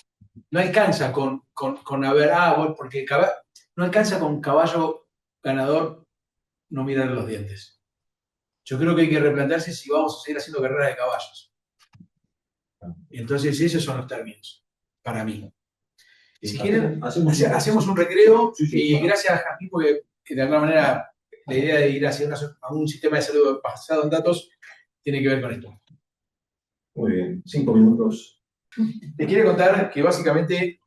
No alcanza con haber, bueno, porque no alcanza con caballo ganador no mirar los dientes. Yo creo que hay que replantearse si vamos a seguir haciendo carreras de caballos. Entonces, esos son los términos, para mí. Si quieren, hacemos un recreo y gracias, Jasmine, porque de alguna manera la idea de ir hacia a un sistema de salud basado en datos tiene que ver con esto. Muy bien, 5 minutos. Te quiero contar que básicamente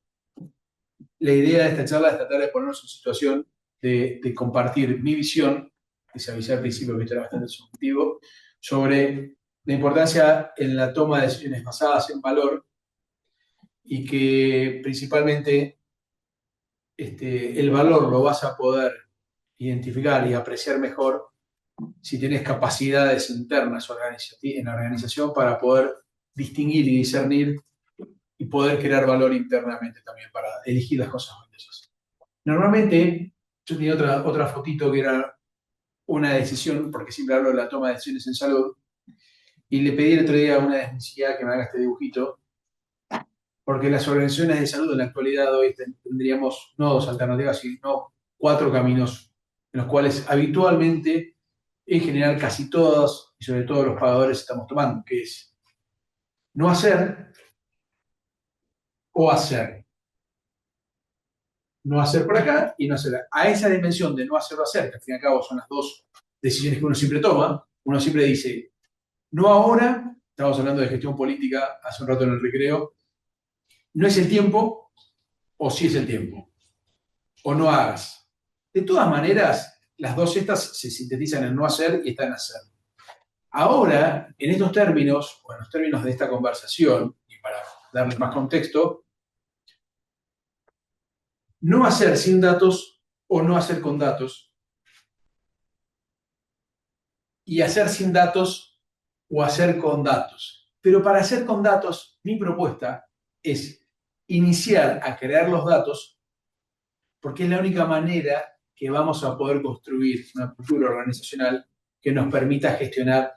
la idea de esta charla es tratar de ponernos en situación de compartir mi visión, que se avisé al principio que esto era bastante subjetivo, sobre la importancia en la toma de decisiones basadas en valor y que principalmente el valor lo vas a poder identificar y apreciar mejor si tienes capacidades internas en la organización para poder distinguir y discernir y poder crear valor internamente también para elegir las cosas valiosas. Normalmente, yo tenía otra fotito que era una decisión, porque siempre hablo de la toma de decisiones en salud, y le pedí el otro día a una necesidad que me haga este dibujito, porque las organizaciones de salud en la actualidad hoy tendríamos no 2 alternativas, sino 4 caminos en los cuales habitualmente, en general, casi todos, y sobre todo los pagadores, estamos tomando, que es no hacer o hacer. No hacer por acá y no hacer. A esa dimensión de no hacer o hacer, que al fin y al cabo son las 2 decisiones que uno siempre toma, uno siempre dice, no ahora, estamos hablando de gestión política hace un rato en el recreo, no es el tiempo o sí es el tiempo, o no hagas. De todas maneras, las 2 estas se sintetizan en no hacer y están en hacer. Ahora, en estos términos, o en los términos de esta conversación, y para darles más contexto, no hacer sin datos o no hacer con datos, y hacer sin datos o hacer con datos. Pero para hacer con datos, mi propuesta es iniciar a crear los datos, porque es la única manera que vamos a poder construir una cultura organizacional que nos permita gestionar.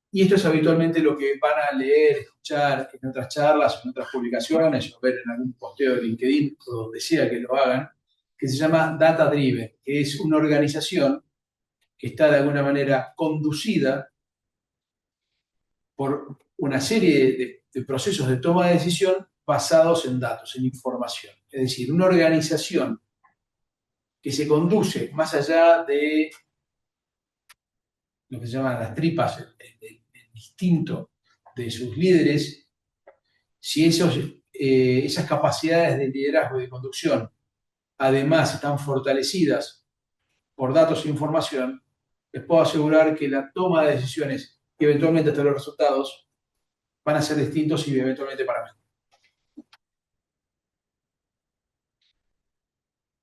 Y esto es habitualmente lo que van a leer, escuchar en otras charlas, en otras publicaciones, o ver en algún posteo de LinkedIn, o donde sea que lo hagan, que se llama Data Driven, que es una organización que está de alguna manera conducida por una serie de procesos de toma de decisión basados en datos, en información. Es decir, una organización que se conduce más allá de lo que se llaman las tripas, el instinto de sus líderes, si esas capacidades de liderazgo y de conducción además están fortalecidas por datos e información, les puedo asegurar que la toma de decisiones y eventualmente hasta los resultados van a ser distintos y eventualmente para mejor.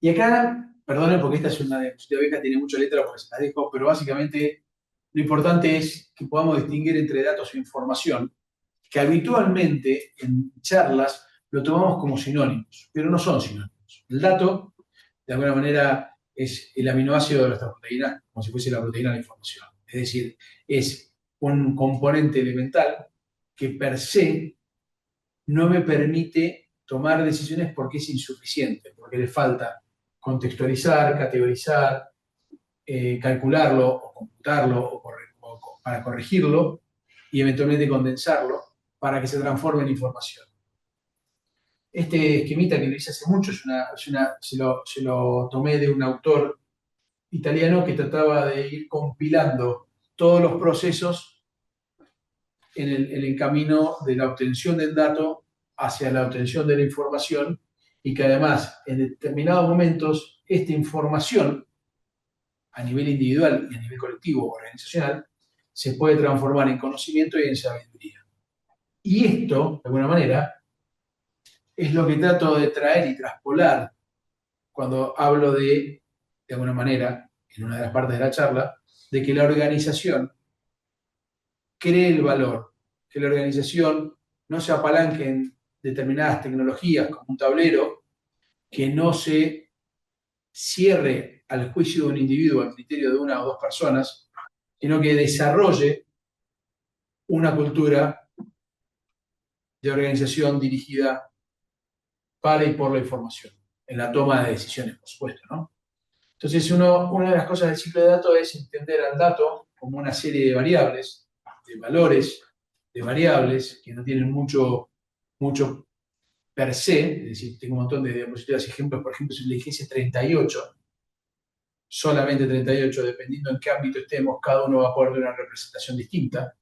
Y acá, perdonen porque esta es una diapositiva que tiene mucha letra porque se las dejo, pero básicamente lo importante es que podamos distinguir entre datos e información, que habitualmente en charlas lo tomamos como sinónimos, pero no son sinónimos. El dato, de alguna manera, es el aminoácido de nuestra proteína, como si fuese la proteína de la información. Es decir, es un componente elemental que per se no me permite tomar decisiones porque es insuficiente, porque le falta contextualizar, categorizar, calcularlo o computarlo o para corregirlo y eventualmente condensarlo para que se transforme en información. Este esquemita que lo hice hace mucho se lo tomé de un autor italiano que trataba de ir compilando todos los procesos en el camino de la obtención del dato hacia la obtención de la información y que además en determinados momentos esta información a nivel individual y a nivel colectivo o organizacional se puede transformar en conocimiento y en sabiduría. Y esto, de alguna manera, es lo que trato de traer y traspolar cuando hablo de alguna manera, en una de las partes de la charla, de que la organización cree el valor, que la organización no se apalanque en determinadas tecnologías como un tablero, que no se cierre al juicio de un individuo, al criterio de una o dos personas, sino que desarrolle una cultura de organización dirigida para y por la información, en la toma de decisiones, por supuesto, ¿no? Entonces, una de las cosas del ciclo de datos es entender al dato como una serie de variables, de valores, de variables que no tienen mucho per se, es decir, tengo un montón de diapositivas y ejemplos, por ejemplo, si le dijese 38, solamente 38, dependiendo en qué ámbito estemos, cada uno va a poder ver una representación distinta.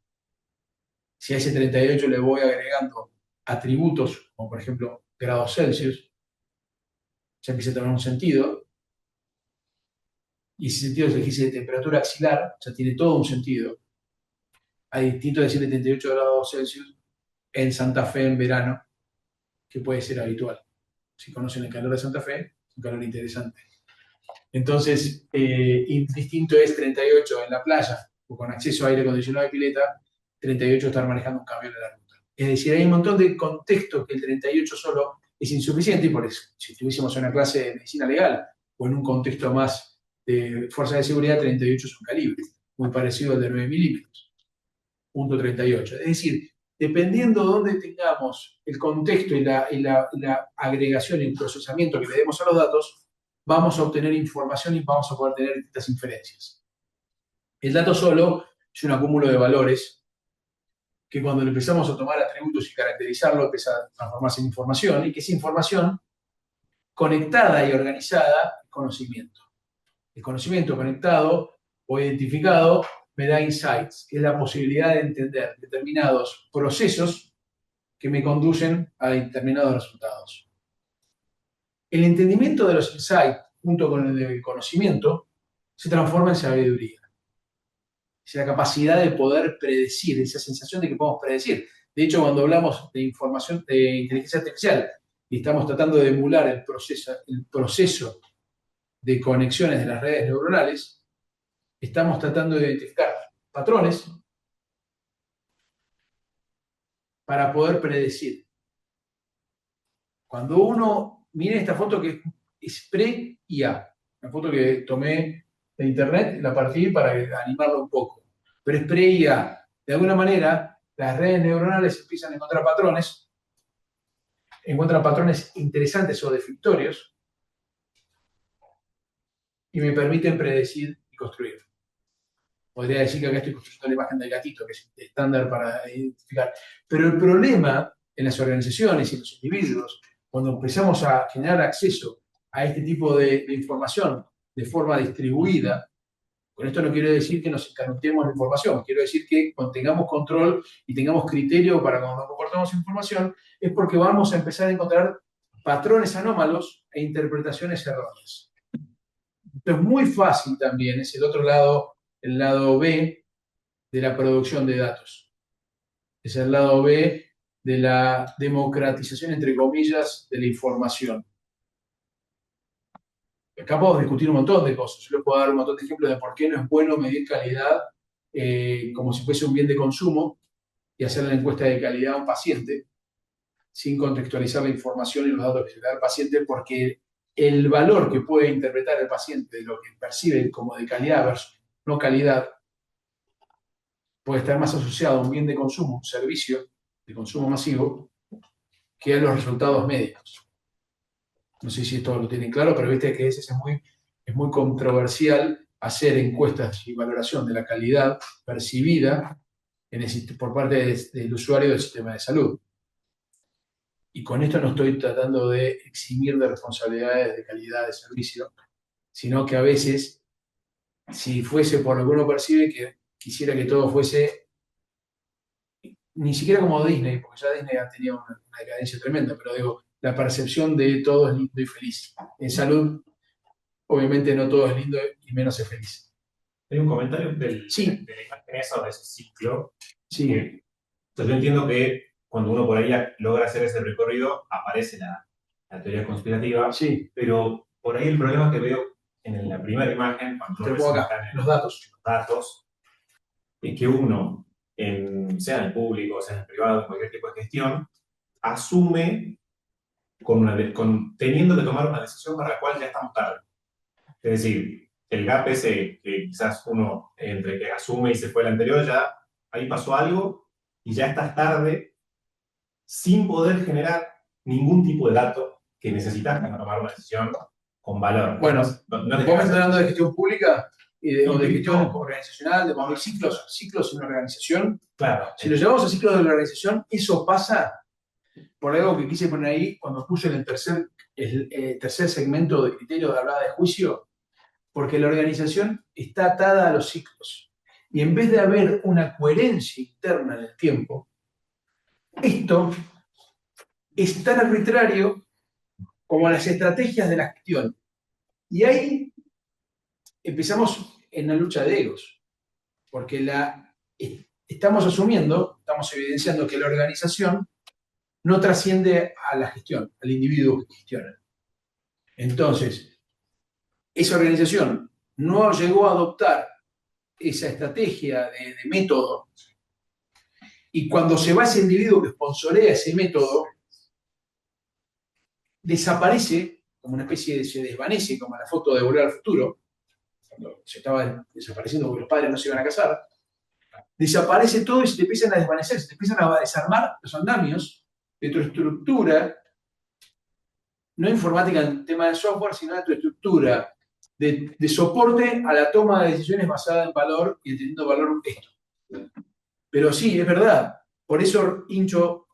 Si a ese 38 le voy agregando atributos, como por ejemplo grados Celsius, ya empieza a tener un sentido. Y ese sentido se dice de temperatura axilar, ya tiene todo un sentido. Hay distintos de 178 grados Celsius en Santa Fe en verano, que puede ser habitual. Si conocen el calor de Santa Fe, es un calor interesante. Entonces, distinto es 38 en la playa, o con acceso a aire acondicionado y pileta, 38 estar manejando un camión en la ruta. Es decir, hay un montón de contextos que el 38 solo es insuficiente, y por eso, si estuviésemos en una clase de medicina legal o en un contexto más de fuerza de seguridad, 38 es un calibre, muy parecido al de 9 milímetros, punto 38. Es decir, dependiendo de dónde tengamos el contexto y la agregación y el procesamiento que le demos a los datos, vamos a obtener información y vamos a poder tener distintas inferencias. El dato solo es un acúmulo de valores que cuando le empezamos a tomar atributos y caracterizarlo empieza a transformarse en información, y que esa información conectada y organizada es conocimiento. El conocimiento conectado o identificado me da insights, que es la posibilidad de entender determinados procesos que me conducen a determinados resultados. El entendimiento de los insights, junto con el del conocimiento, se transforma en sabiduría. Es la capacidad de poder predecir, esa sensación de que podemos predecir. De hecho, cuando hablamos de información, de inteligencia artificial, y estamos tratando de emular el proceso de conexiones de las redes neuronales, estamos tratando de identificar patrones para poder predecir. Cuando uno mire esta foto que es pre-IA, una foto que tomé de internet, la partí para animarlo un poco, pero es pre-IA. De alguna manera, las redes neuronales empiezan a encontrar patrones interesantes o definitorios y me permiten predecir y construir. Podría decir que acá estoy construyendo la imagen del gatito, que es estándar para identificar. Pero el problema en las organizaciones y en los individuos, cuando empezamos a generar acceso a este tipo de información de forma distribuida, con esto no quiero decir que nos encanutemos la información, quiero decir que cuando tengamos control y tengamos criterio para cuando nos comportamos información, es porque vamos a empezar a encontrar patrones anómalos e interpretaciones erróneas. Esto es muy fácil también, es el otro lado, el lado B de la producción de datos. Es el lado B de la democratización, entre comillas, de la información. Acá podemos discutir un montón de cosas. Yo les puedo dar un montón de ejemplos de por qué no es bueno medir calidad como si fuese un bien de consumo y hacer la encuesta de calidad a un paciente sin contextualizar la información y los datos que se le da al paciente, porque el valor que puede interpretar el paciente de lo que percibe como de calidad versus no calidad puede estar más asociado a un bien de consumo, un servicio de consumo masivo, que a los resultados médicos. No sé si esto lo tienen claro, pero viste que es muy controversial hacer encuestas y valoración de la calidad percibida por parte del usuario del sistema de salud. Y con esto no estoy tratando de eximir de responsabilidades de calidad de servicio, sino que a veces, si fuese por lo que uno percibe, que quisiera que todo fuese, ni siquiera como Disney, porque ya Disney ha tenido una decadencia tremenda, pero digo, la percepción de todo es lindo y feliz. En salud, obviamente no todo es lindo y menos es feliz. Hay un comentario de la imagen esa, de ese ciclo. Sí. Entonces yo entiendo que cuando uno por ahí logra hacer ese recorrido, aparece la teoría conspirativa. Sí. Pero por ahí el problema que veo en la primera imagen, cuando Te pongo acá, los datos, es que uno, sea en el público, sea en el privado, en cualquier tipo de gestión, asume teniendo que tomar una decisión para la cual ya estamos tarde. Es decir, el gap ese que quizás uno entre que asume y se fue el anterior, ya ahí pasó algo y ya estás tarde sin poder generar ningún tipo de dato que necesitas para tomar una decisión con valor. Bueno, vos me estás hablando de gestión pública o de gestión organizacional, de poner ciclos en una organización. Claro. Si lo llevamos a ciclos de la organización, eso pasa por algo que quise poner ahí cuando puse el tercer segmento de criterios de hablada de juicio, porque la organización está atada a los ciclos. Y en vez de haber una coherencia interna en el tiempo, esto es tan arbitrario como las estrategias de la gestión. Y ahí empezamos en la lucha de egos, porque estamos evidenciando que la organización no trasciende a la gestión, al individuo que gestiona. Entonces, esa organización no llegó a adoptar esa estrategia de método, y cuando se va ese individuo que sponsorea ese método, desaparece, como una especie se desvanece, como la foto de Volver al Futuro, cuando se estaba desapareciendo porque los padres no se iban a casar, desaparece todo y se te empiezan a desvanecer, se te empiezan a desarmar los andamios de tu estructura, no informática en tema de software, sino de tu estructura de soporte a la toma de decisiones basada en valor y entendiendo valor esto. Pero sí, es verdad. Por eso hincho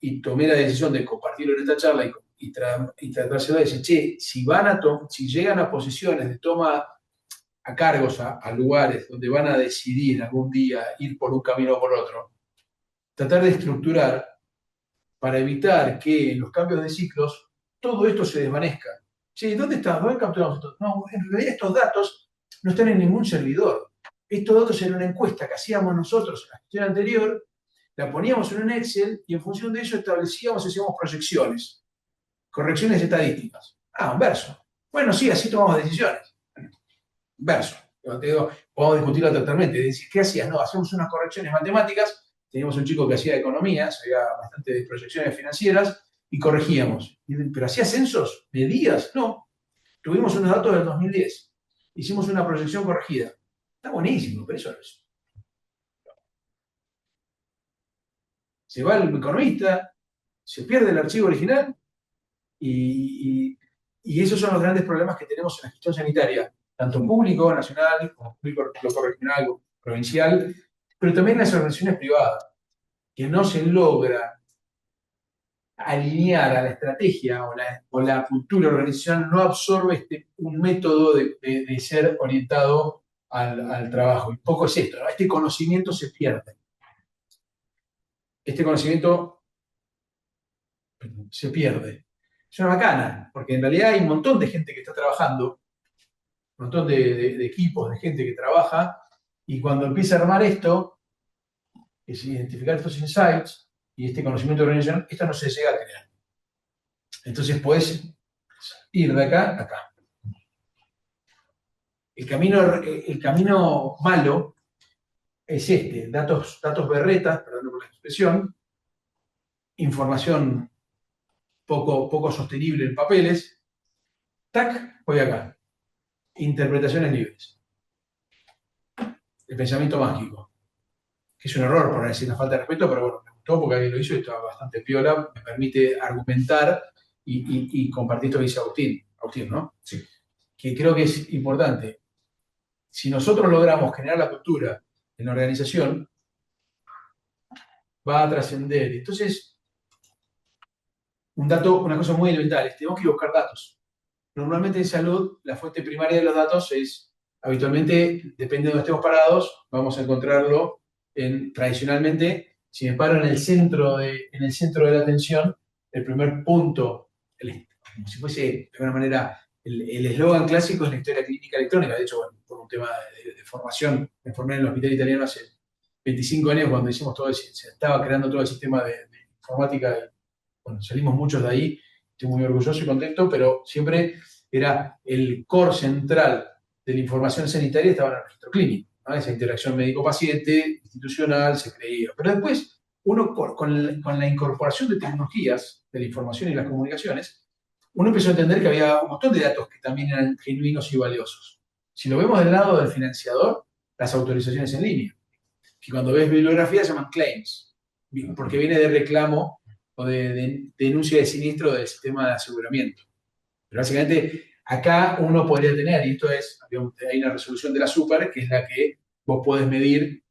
y tomé la decisión de compartirlo en esta charla y tratárselo de decir, che, si llegan a posiciones de toma a cargos, a lugares donde van a decidir algún día ir por un camino o por otro, tratar de estructurar para evitar que en los cambios de ciclos todo esto se desvanezca. Sí, ¿dónde está? ¿Dónde capturamos esto? No, en realidad estos datos no están en ningún servidor. Estos datos eran una encuesta que hacíamos nosotros en la gestión anterior, la poníamos en un Excel y en función de eso establecíamos y hacíamos proyecciones, correcciones estadísticas. Un verso. Bueno, sí, así tomamos decisiones. Verso. Te digo, podemos discutirlo totalmente. Decir, ¿qué hacías? No, hacemos unas correcciones matemáticas, teníamos un chico que hacía economía, sabía bastante de proyecciones financieras, y corregíamos. ¿Pero hacía censos? ¿Medías? No. Tuvimos unos datos del 2010. Hicimos una proyección corregida. Está buenísimo, pero eso no es. Se va el economista, se pierde el archivo original y esos son los grandes problemas que tenemos en la gestión sanitaria, tanto público, nacional, como público local, regional, provincial, pero también en las organizaciones privadas, que no se logra alinear a la estrategia o la cultura organizacional, no absorbe un método de ser orientado al trabajo. Y poco es esto, ¿no? Este conocimiento se pierde. Este conocimiento se pierde. Es una macana, porque en realidad hay un montón de gente que está trabajando, un montón de equipos, de gente que trabaja, y cuando empieza a armar esto, es identificar estos insights y este conocimiento de organización, esto no se llega a crear. Entonces puedes ir de acá a acá. El camino malo es este, datos berretas, perdón por la expresión, información poco sostenible en papeles, tac, voy acá. Interpretaciones libres. El pensamiento mágico. Que es un error, por decir una falta de respeto, pero bueno, me gustó porque alguien lo hizo y está bastante piola, me permite argumentar y compartir esto que dice Agustín, ¿no? Sí. Que creo que es importante. Si nosotros logramos generar la cultura en la organización, va a trascender. Entonces, una cosa muy elemental, tenemos que ir a buscar datos. Normalmente en salud, la fuente primaria de los datos es, habitualmente, depende de donde estemos parados, vamos a encontrarlo tradicionalmente, si me paro en el centro de la atención, el primer punto, como si fuese, de alguna manera, el eslogan clásico es la historia clínica electrónica. De hecho, bueno, por un tema de formación, me formé en el hospital italiano hace 25 años cuando hicimos todo se estaba creando todo el sistema de informática. Y, bueno, salimos muchos de ahí, estoy muy orgulloso y contento, pero siempre era el core central de la información sanitaria, estaba en el registro clínico, ¿no? Esa interacción médico-paciente, institucional, se creía. Pero después, uno con la incorporación de tecnologías de la información y las comunicaciones, uno empezó a entender que había un montón de datos que también eran genuinos y valiosos. Si lo vemos del lado del financiador, las autorizaciones en línea, que cuando ves bibliografía se llaman claims, porque viene de reclamo o de denuncia de siniestro del sistema de aseguramiento. Pero básicamente acá uno podría tener, y esto es, hay una resolución de la Super, que es la que vos podés medir,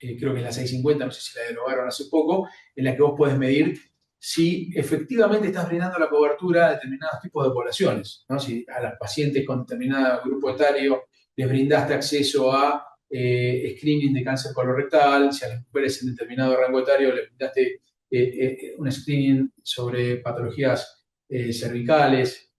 creo que es la 650, no sé si la derogaron hace poco, en la que vos podés medir si efectivamente estás brindando la cobertura a determinados tipos de poblaciones, ¿no? Si a los pacientes con determinado grupo etario les brindaste acceso a screening de cáncer colorectal, si a las mujeres en determinado rango etario les brindaste un screening sobre patologías cervicales,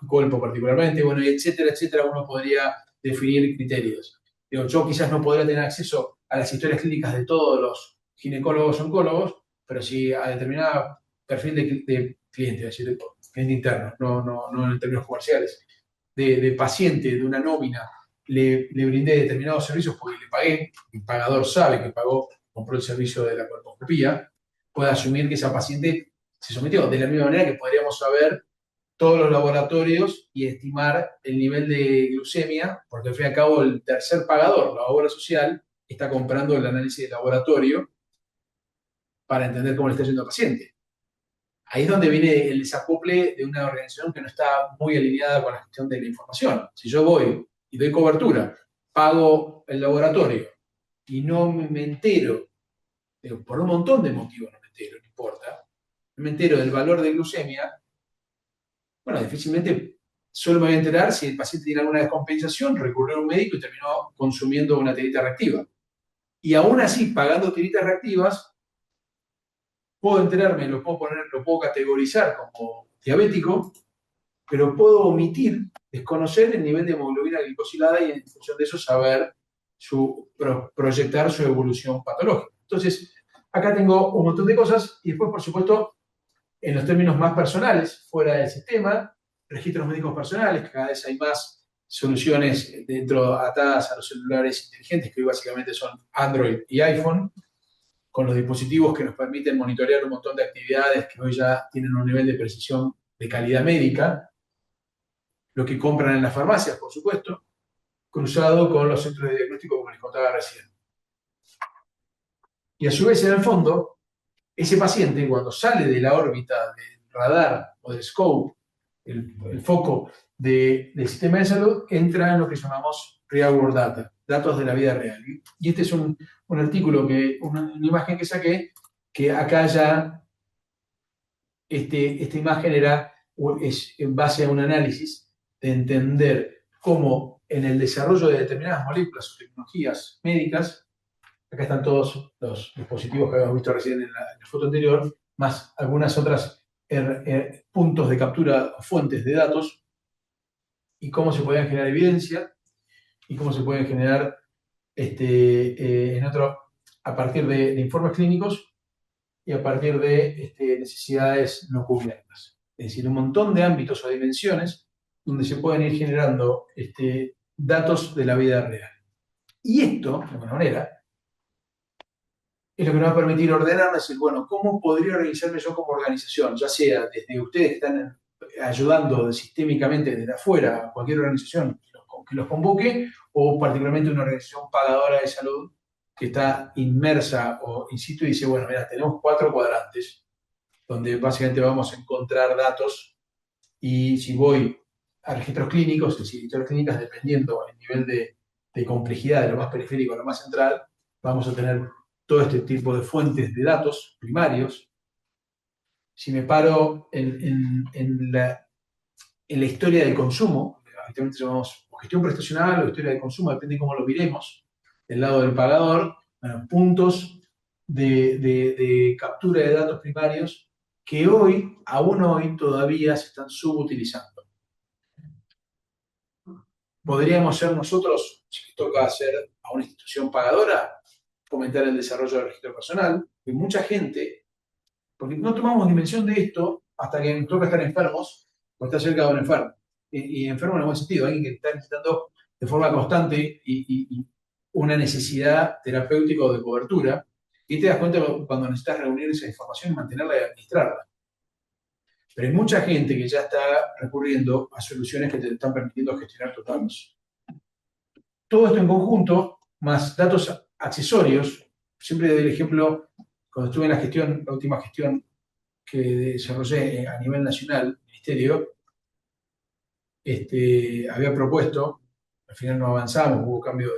cuerpo particularmente, bueno, etcétera, etcétera, uno podría definir criterios. Digo, yo quizás no podría tener acceso a las historias clínicas de todos los ginecólogos oncólogos, pero si a determinado perfil de cliente, es decir, cliente interno, no en términos comerciales, de paciente, de una nómina, le brindé determinados servicios porque le pagué, el pagador sabe que pagó, compró el servicio de la colposcopía, puede asumir que esa paciente se sometió. De la misma manera que podríamos saber todos los laboratorios y estimar el nivel de glucemia, porque al fin y al cabo el tercer pagador, la obra social, está comprando el análisis de laboratorio para entender cómo le está yendo al paciente. Ahí es donde viene el desacople de una organización que no está muy alineada con la gestión de la información. Si yo voy y doy cobertura, pago el laboratorio y no me entero, por un montón de motivos no me entero, no importa, no me entero del valor de glucemia, bueno, difícilmente solo me voy a enterar si el paciente tiene alguna descompensación, recurrió a un médico y terminó consumiendo una tirita reactiva. Y aún así, pagando tiritas reactivas, puedo enterarme, lo puedo categorizar como diabético, pero puedo omitir, desconocer el nivel de hemoglobina glicosilada y en función de eso saber proyectar su evolución patológica. Entonces, acá tengo un montón de cosas y después, por supuesto, en los términos más personales, fuera del sistema, registros médicos personales, que cada vez hay más soluciones atadas a los celulares inteligentes, que hoy básicamente son Android y iPhone, con los dispositivos que nos permiten monitorear un montón de actividades que hoy ya tienen un nivel de precisión de calidad médica, lo que compran en las farmacias, por supuesto, cruzado con los centros de diagnóstico, como les contaba recién. Y a su vez, en el fondo, ese paciente, cuando sale de la órbita del radar o del scope, el foco del sistema de salud, entra en lo que llamamos real world data, datos de la vida real. Y este es un artículo, una imagen que saqué, que acá ya esta imagen es en base a un análisis de entender cómo en el desarrollo de determinadas moléculas o tecnologías médicas, acá están todos los dispositivos que habíamos visto recién en la foto anterior, más algunas otras puntos de captura o fuentes de datos, y cómo se pueden generar evidencia y cómo se pueden generar a partir de informes clínicos y a partir de necesidades no cubiertas. Es decir, un montón de ámbitos o dimensiones donde se pueden ir generando datos de la vida real. Y esto, de alguna manera, es lo que nos va a permitir ordenar, decir, bueno, ¿cómo podría organizarme yo como organización? Ya sea desde ustedes que están ayudando sistémicamente desde afuera a cualquier organización que los convoque, o particularmente una organización pagadora de salud que está inmersa o in situ y dice, bueno, mira, tenemos 4 cuadrantes donde básicamente vamos a encontrar datos, y si voy a registros clínicos, es decir, historias clínicas, dependiendo del nivel de complejidad, de lo más periférico a lo más central, vamos a tener todo este tipo de fuentes de datos primarios. Si me paro en la historia del consumo, habitualmente llamamos gestión prestacional o historia de consumo, depende de cómo lo miremos, del lado del pagador, bueno, puntos de captura de datos primarios que aún hoy, todavía se están subutilizando. ¿Podríamos ser nosotros, si toca hacer a una institución pagadora, fomentar el desarrollo del registro personal? Y mucha gente, porque no tomamos dimensión de esto hasta que nos toca estar enfermos o estar cerca de un enfermo. Y enfermo en el buen sentido, alguien que está necesitando de forma constante y una necesidad terapéutica o de cobertura, y te das cuenta cuando necesitas reunir esa información y mantenerla y administrarla. Pero hay mucha gente que ya está recurriendo a soluciones que te están permitiendo gestionar tus datos. Todo esto en conjunto, más datos accesorios. Siempre doy el ejemplo, cuando estuve en la última gestión que desarrollé a nivel nacional, ministerio, había propuesto, al final no avanzamos, hubo cambio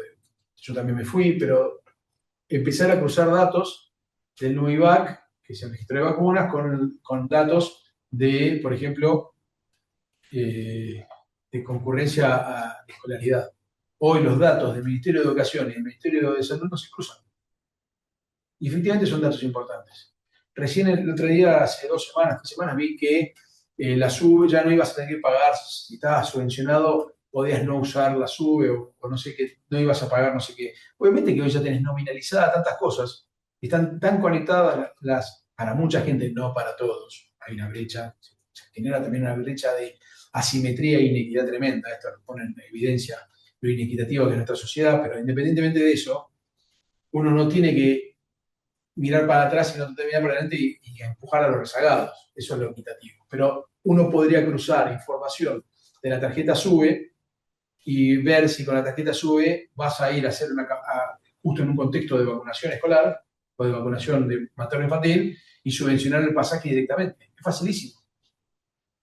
yo también me fui, pero empezar a cruzar datos del NUIVAC, que es el registro de vacunas, con datos de, por ejemplo, de concurrencia a escolaridad. Hoy los datos del Ministerio de Educación y del Ministerio de Salud no se cruzan. Y efectivamente son datos importantes. Recién el otro día, hace 3 semanas, vi que la SUBE ya no ibas a tener que pagar, si estabas subvencionado, podías no usar la SUBE o no sé qué, no ibas a pagar no sé qué. Obviamente que hoy ya tenés nominalizadas tantas cosas, están tan conectadas para mucha gente, no para todos. Hay una brecha, se genera también una brecha de asimetría e inequidad tremenda. Esto nos pone en evidencia lo inequitativa que es nuestra sociedad, pero independientemente de eso, uno no tiene que mirar para atrás, sino mirar para adelante y empujar a los rezagados. Eso es lo equitativo. Pero uno podría cruzar información de la tarjeta SUBE y ver si con la tarjeta SUBE vas a ir a hacer justo en un contexto de vacunación escolar o de vacunación de materno-infantil y subvencionar el pasaje directamente. Es facilísimo.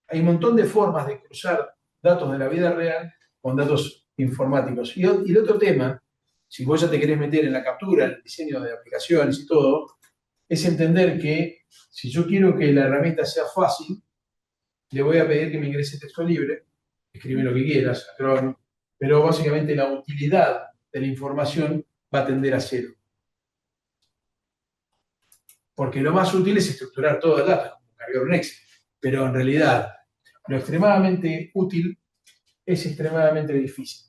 Hay un montón de formas de cruzar datos de la vida real con datos informáticos. Y el otro tema, si vos ya te querés meter en la captura, en el diseño de aplicaciones y todo, es entender que si yo quiero que la herramienta sea fácil, le voy a pedir que me ingrese texto libre, escribe lo que quieras, pero básicamente la utilidad de la información va a tender a 0. Porque lo más útil es estructurar todo el dato, como cargar un Excel. Pero en realidad, lo extremadamente útil es extremadamente difícil.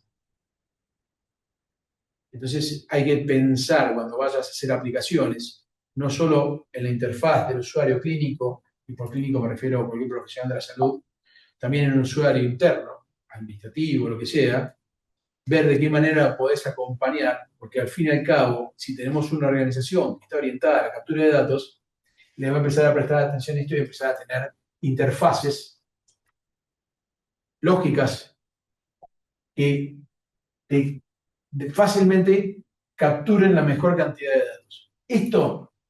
Entonces hay que pensar cuando vayas a hacer aplicaciones, no solo en la interfaz del usuario clínico, y por clínico me refiero a cualquier profesional de la salud, también en un usuario interno, administrativo, lo que sea, ver de qué manera podés acompañar, porque al fin y al cabo, si tenemos una organización que está orientada a la captura de datos, le va a empezar a prestar atención a esto y empezar a tener interfaces lógicas que fácilmente capturen la mejor cantidad de datos.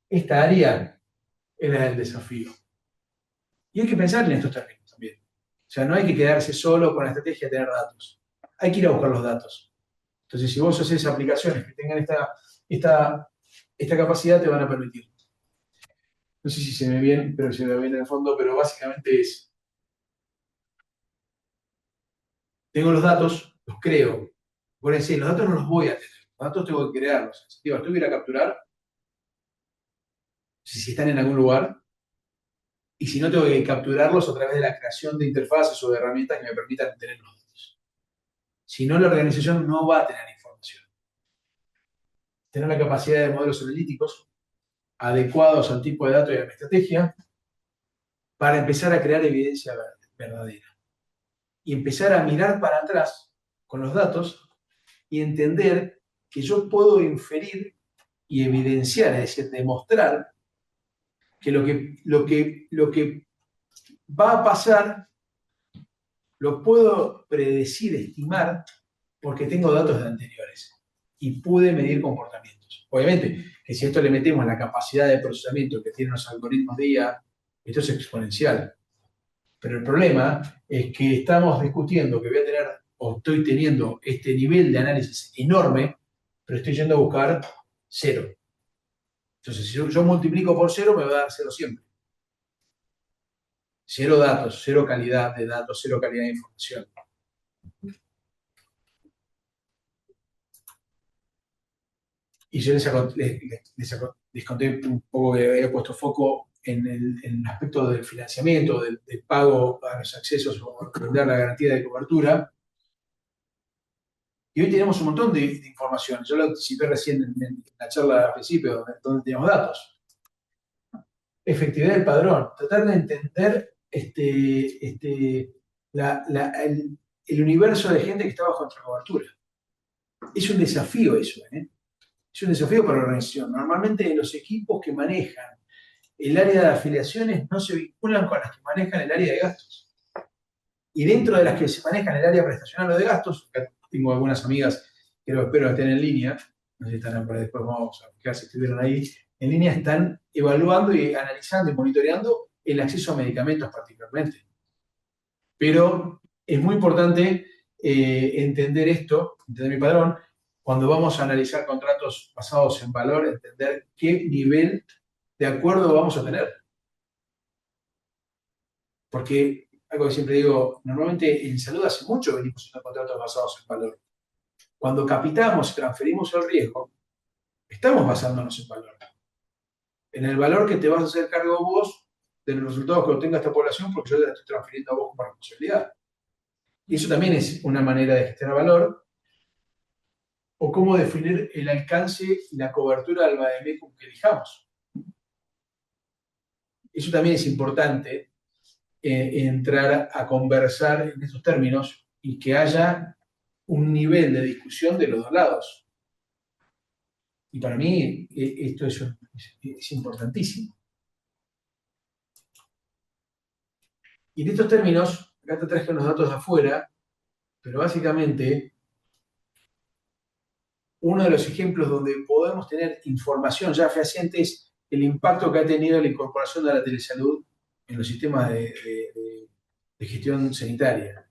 Esta área era el desafío. Y hay que pensar en estos términos también. O sea, no hay que quedarse solo con la estrategia de tener datos. Hay que ir a buscar los datos. Entonces, si vos haces aplicaciones que tengan esta capacidad, te van a permitir. No sé si se ve bien, pero se ve bien en el fondo, pero básicamente es, tengo los datos, los creo. Acuérdense, los datos no los voy a tener. Los datos tengo que crearlos. Si los tuviera que capturar, si están en algún lugar, y si no, tengo que capturarlos a través de la creación de interfaces o de herramientas que me permitan tener los datos. Si no, la organización no va a tener información. Tener la capacidad de modelos analíticos adecuados al tipo de datos y a mi estrategia para empezar a crear evidencia verdadera. Y empezar a mirar para atrás con los datos y entender que yo puedo inferir y evidenciar, es decir, demostrar que lo que va a pasar lo puedo predecir, estimar, porque tengo datos de anteriores y pude medir comportamientos. Obviamente, que si a esto le metemos la capacidad de procesamiento que tienen los algoritmos de IA, esto es exponencial. Pero el problema es que estamos discutiendo que voy a tener, o estoy teniendo este nivel de análisis enorme, pero estoy yendo a buscar 0. Entonces, si yo multiplico por 0, me va a dar 0 siempre. 0 datos, 0 calidad de datos, 0 calidad de información. Y yo les conté un poco que había puesto foco en el aspecto del financiamiento, del pago a los accesos o brindar la garantía de cobertura. Y hoy tenemos un montón de información. Yo lo anticipé recién en la charla al principio, donde teníamos datos. Efectividad del padrón. Tratar de entender el universo de gente que está bajo nuestra cobertura. Es un desafío eso, ¿eh? Es un desafío para la organización. Normalmente los equipos que manejan el área de afiliaciones no se vinculan con las que manejan el área de gastos. Y dentro de las que se manejan el área prestacional o de gastos, acá tengo algunas amigas que lo espero que estén en línea, no sé si estarán por ahí, después vamos a fijar si estuvieron ahí, en línea están evaluando y analizando y monitoreando el acceso a medicamentos particularmente. Pero es muy importante entender esto, entender mi padrón, cuando vamos a analizar contratos basados en valor, entender qué nivel de acuerdo vamos a tener. Porque, algo que siempre digo, normalmente en salud hace mucho venimos haciendo contratos basados en valor. Cuando capitamos y transferimos el riesgo, estamos basándonos en valor. En el valor que te vas a hacer cargo vos de los resultados que obtenga esta población, porque yo te la estoy transfiriendo a vos como responsabilidad. Y eso también es una manera de gestionar valor, o cómo definir el alcance y la cobertura del vademecum que elijamos. Eso también es importante, entrar a conversar en estos términos y que haya un nivel de discusión de los dos lados. Y para mí esto es importantísimo. Y en estos términos, acá te traje unos datos de afuera, pero básicamente uno de los ejemplos donde podemos tener información ya fehaciente es el impacto que ha tenido la incorporación de la telesalud en los sistemas de gestión sanitaria.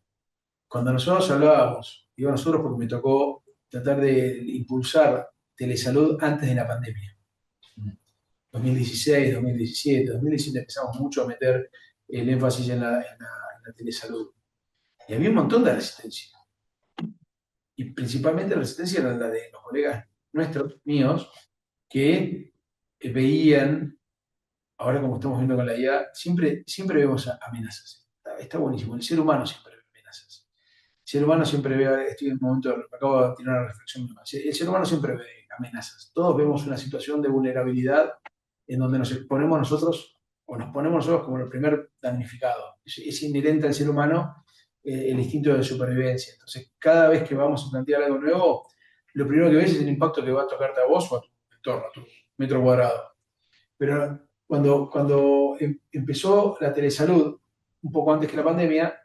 Cuando nosotros hablábamos, digo nosotros porque me tocó tratar de impulsar telesalud antes de la pandemia. 2016, 2017, 2017 empezamos mucho a meter el énfasis en la telesalud. Y había un montón de resistencia. Y principalmente la resistencia era la de los colegas nuestros, míos, que veían, ahora como estamos viendo con la IA, siempre vemos amenazas. Está buenísimo, el ser humano siempre ve amenazas. El ser humano siempre ve, estoy en un momento, acabo de tirar una reflexión, el ser humano siempre ve amenazas. Todos vemos una situación de vulnerabilidad en donde nos exponemos nosotros, o nos ponemos nosotros como el primer damnificado. Es inherente al ser humano el instinto de supervivencia. Entonces, cada vez que vamos a plantear algo nuevo, lo primero que ves es el impacto que va a tocarte a vos o a tu entorno, a tu metro cuadrado. Pero cuando empezó la telesalud, un poco antes que la pandemia,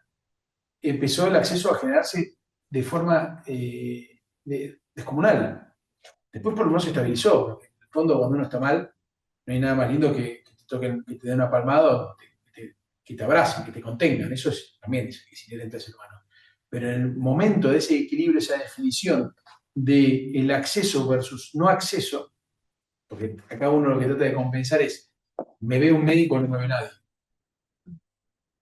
empezó el acceso a generarse de forma descomunal. Después por lo menos se estabilizó, porque en el fondo cuando uno está mal, no hay nada más lindo que te toquen, que te den una palmada, o que te abracen, que te contengan. Eso también es inherente al ser humano. Pero en el momento de ese equilibrio, esa definición del acceso versus no acceso, porque acá uno lo que trata de compensar es, me ve un médico o no me ve nadie.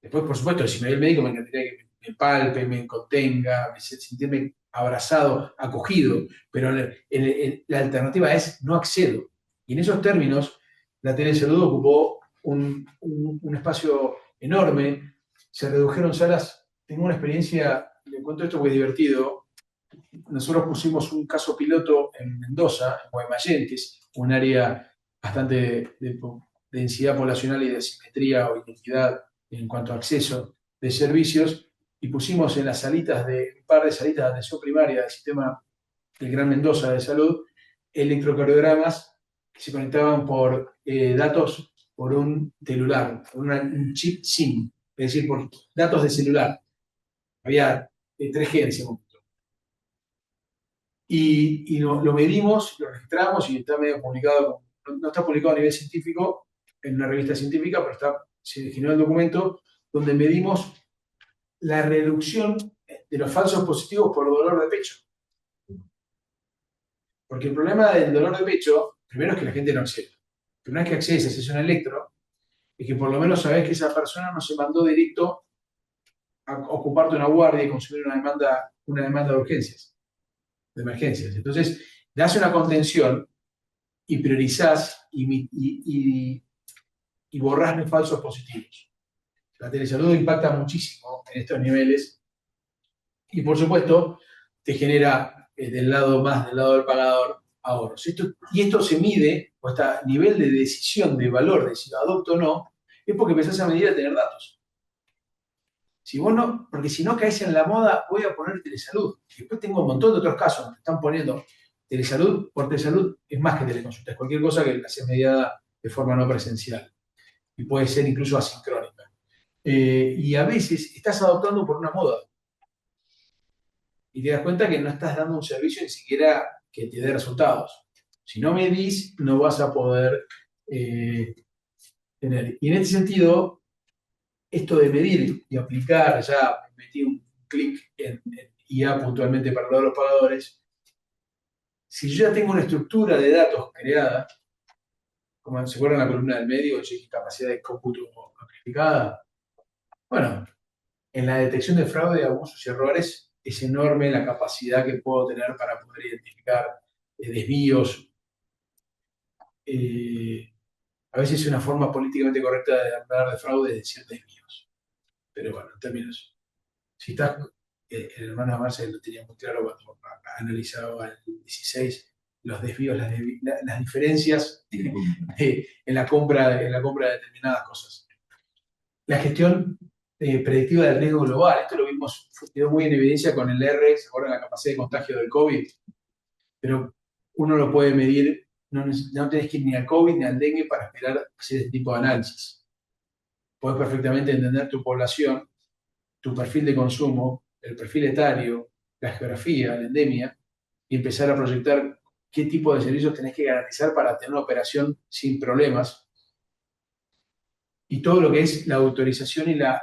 Después, por supuesto, si me ve el médico me encantaría que me palpe, me contenga, sentirme abrazado, acogido, pero la alternativa es no accedo. Y en esos términos, la telesalud ocupó un espacio enorme, se redujeron salas. Tengo una experiencia, le cuento esto porque es divertido. Nosotros pusimos un caso piloto en Mendoza, en Guaymallén, que es un área bastante de densidad poblacional y de simetría o inequidad en cuanto a acceso de servicios, y pusimos en las salitas un par de salitas de atención primaria del sistema del Gran Mendoza de Salud, electrocardiogramas que se conectaban por datos por un celular, por un chip SIM, es decir, por datos de celular. Había 3G en ese momento. Y lo medimos, lo registramos y está medio publicado, no está publicado a nivel científico en una revista científica, pero se generó el documento donde medimos la reducción de los falsos positivos por dolor de pecho. Porque el problema del dolor de pecho, primero es que la gente no accede. Pero una vez que accedes, es un electro, es que por lo menos sabés que esa persona no se mandó directo a ocuparte una guardia y consumir una demanda de urgencias, de emergencias. Entonces, das una contención y priorizás y borrás los falsos positivos. La telesalud impacta muchísimo en estos niveles y, por supuesto, te genera del lado del pagador ahorros. Esto se mide, o este nivel de decisión, de valor de si lo adopto o no, es porque empezás a medir a tener datos. Porque si no caes en la moda, voy a poner telesalud. Y después tengo un montón de otros casos donde están poniendo telesalud por telesalud, es más que teleconsulta, es cualquier cosa que sea mediada de forma no presencial. Y puede ser incluso asincrónica. Y a veces estás adoptando por una moda. Y te das cuenta que no estás dando un servicio ni siquiera que te dé resultados. Si no medís, no vas a poder tener. Y en este sentido, esto de medir y aplicar, ya metí un clic en IA puntualmente para los pagadores. Si yo ya tengo una estructura de datos creada, como se acuerdan la columna del medio, capacidad de cómputo amplificada, bueno, en la detección de fraude, abusos y errores es enorme la capacidad que puedo tener para poder identificar desvíos. A veces es una forma políticamente correcta de hablar de fraude, de decir desvíos. Pero bueno, en términos, si estás, el hermano Marcel lo tenía muy claro cuando analizaba el 16, los desvíos, las diferencias en la compra de determinadas cosas. La gestión predictiva del riesgo global, esto lo vimos, quedó muy en evidencia con el R, ¿se acuerdan? La capacidad de contagio del COVID, pero uno lo puede medir, no tenés que ir ni al COVID ni al dengue para esperar hacer este tipo de análisis. Podés perfectamente entender tu población, tu perfil de consumo, el perfil etario, la geografía, la endemia, y empezar a proyectar qué tipo de servicios tenés que garantizar para tener una operación sin problemas. Y todo lo que es la autorización y la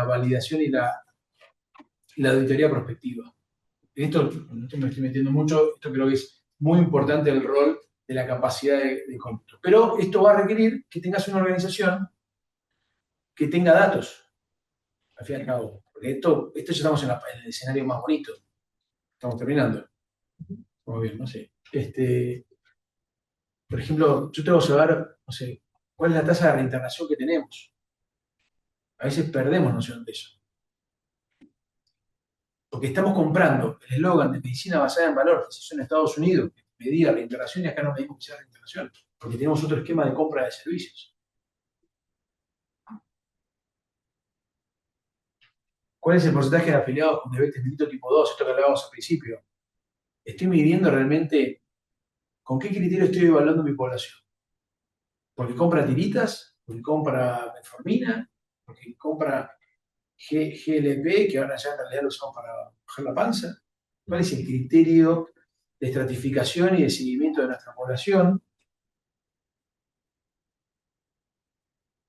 validación y la auditoría prospectiva. Esto me estoy metiendo mucho, esto creo que es muy importante el rol de la capacidad de cómputo. Pero esto va a requerir que tengas una organización que tenga datos, al fin y al cabo. Porque esto ya estamos en el escenario más bonito. Estamos terminando. Muy bien, no sé. Por ejemplo, yo tengo que saber, no sé, cuál es la tasa de reintegración que tenemos. A veces perdemos noción de eso. Porque estamos comprando el eslogan de medicina basada en valor que se hizo en Estados Unidos, que medía reintegración, y acá no medimos que sea reintegración, porque tenemos otro esquema de compra de servicios. ¿Cuál es el porcentaje de afiliados con diabetes mellitus tipo 2? Esto que hablábamos al principio. ¿Estoy midiendo realmente con qué criterio estoy evaluando mi población? ¿Porque compra tiritas? ¿Porque compra metformina? ¿Porque compra GLP, que ahora ya en realidad lo usamos para bajar la panza? ¿Cuál es el criterio de estratificación y de seguimiento de nuestra población?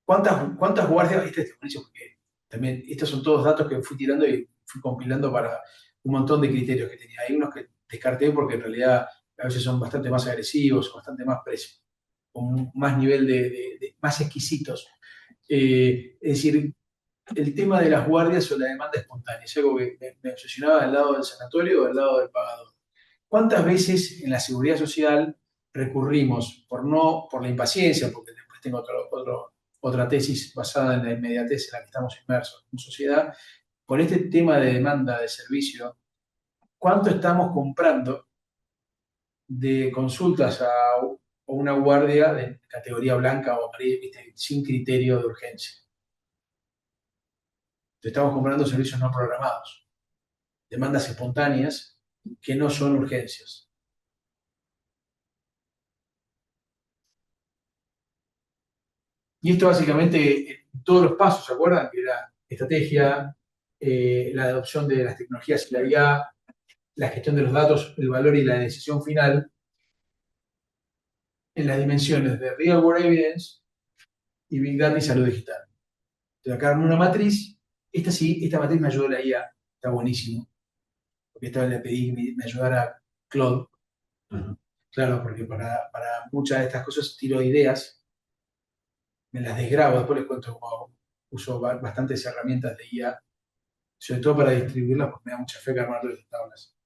¿Cuántas guardias? Este es buenísimo, porque también estos son todos datos que fui tirando y fui compilando para un montón de criterios que tenía. Hay unos que descarté porque en realidad a veces son bastante más agresivos, bastante más precios, con más nivel más exquisitos. Es decir, el tema de las guardias o la demanda espontánea es algo que me obsesionaba del lado del sanatorio o del lado del pagador. ¿Cuántas veces en la seguridad social recurrimos por la impaciencia, porque después tengo otra tesis basada en la inmediatez en la que estamos inmersos en sociedad, por este tema de demanda de servicio, cuánto estamos comprando de consultas a una guardia de categoría blanca o amarilla, ¿viste? Sin criterio de urgencia? Estamos comprando servicios no programados, demandas espontáneas que no son urgencias. Y esto básicamente, todos los pasos, ¿se acuerdan? Que era estrategia, la adopción de las tecnologías y la IA, la gestión de los datos, el valor y la decisión final, en las dimensiones de Real World Evidence y Big Data y salud digital. Entonces acá armé una matriz. Esta matriz me ayudó la IA, está buenísimo. Porque esta vez le pedí que me ayudara Claude. Claro, porque para muchas de estas cosas tiro ideas, me las desgrabo, después les cuento cómo uso bastantes herramientas de IA, sobre todo para distribuirlas, porque me da mucha fe que armar todas las tablas.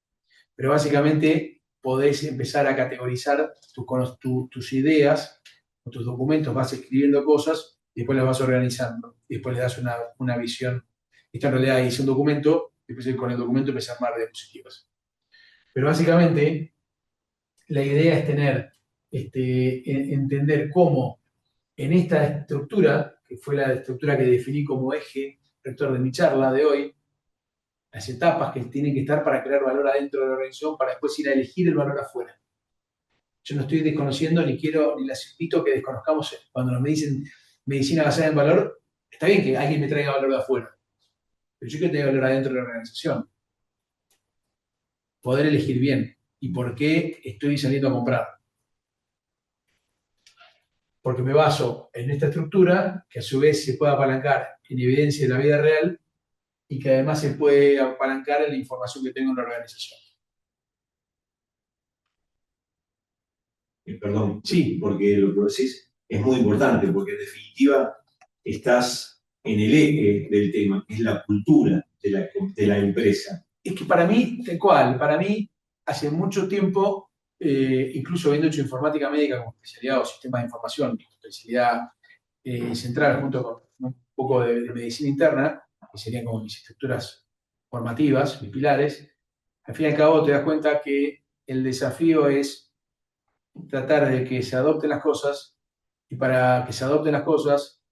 Pero básicamente podés empezar a categorizar tus ideas o tus documentos, vas escribiendo cosas y después las vas organizando. Y después le das una visión. Esto en realidad hice un documento, después con el documento empecé a armar diapositivas. Pero básicamente la idea es entender cómo en esta estructura, que fue la estructura que definí como eje rector de mi charla de hoy, las etapas que tienen que estar para crear valor adentro de la organización, para después ir a elegir el valor afuera. Yo no estoy desconociendo ni las invito a que desconozcamos cuando nos dicen medicina basada en valor. Está bien que alguien me traiga valor de afuera, pero yo quiero tener valor adentro de la organización. Poder elegir bien y por qué estoy saliendo a comprar. Porque me baso en esta estructura que a su vez se puede apalancar en evidencia de la vida real y que además se puede apalancar en la información que tengo en la organización. Perdón, sí, porque lo que decís es muy importante, porque en definitiva estás en el eje del tema, que es la cultura de la empresa. Es que para mí, para mí, hace mucho tiempo, incluso habiendo hecho informática médica como especialidad o sistemas de información, especialidad central junto con un poco de medicina interna, que serían como mis estructuras formativas, mis pilares, al fin y al cabo te das cuenta que el desafío es tratar de que se adopten las cosas, y para que se adopten las cosas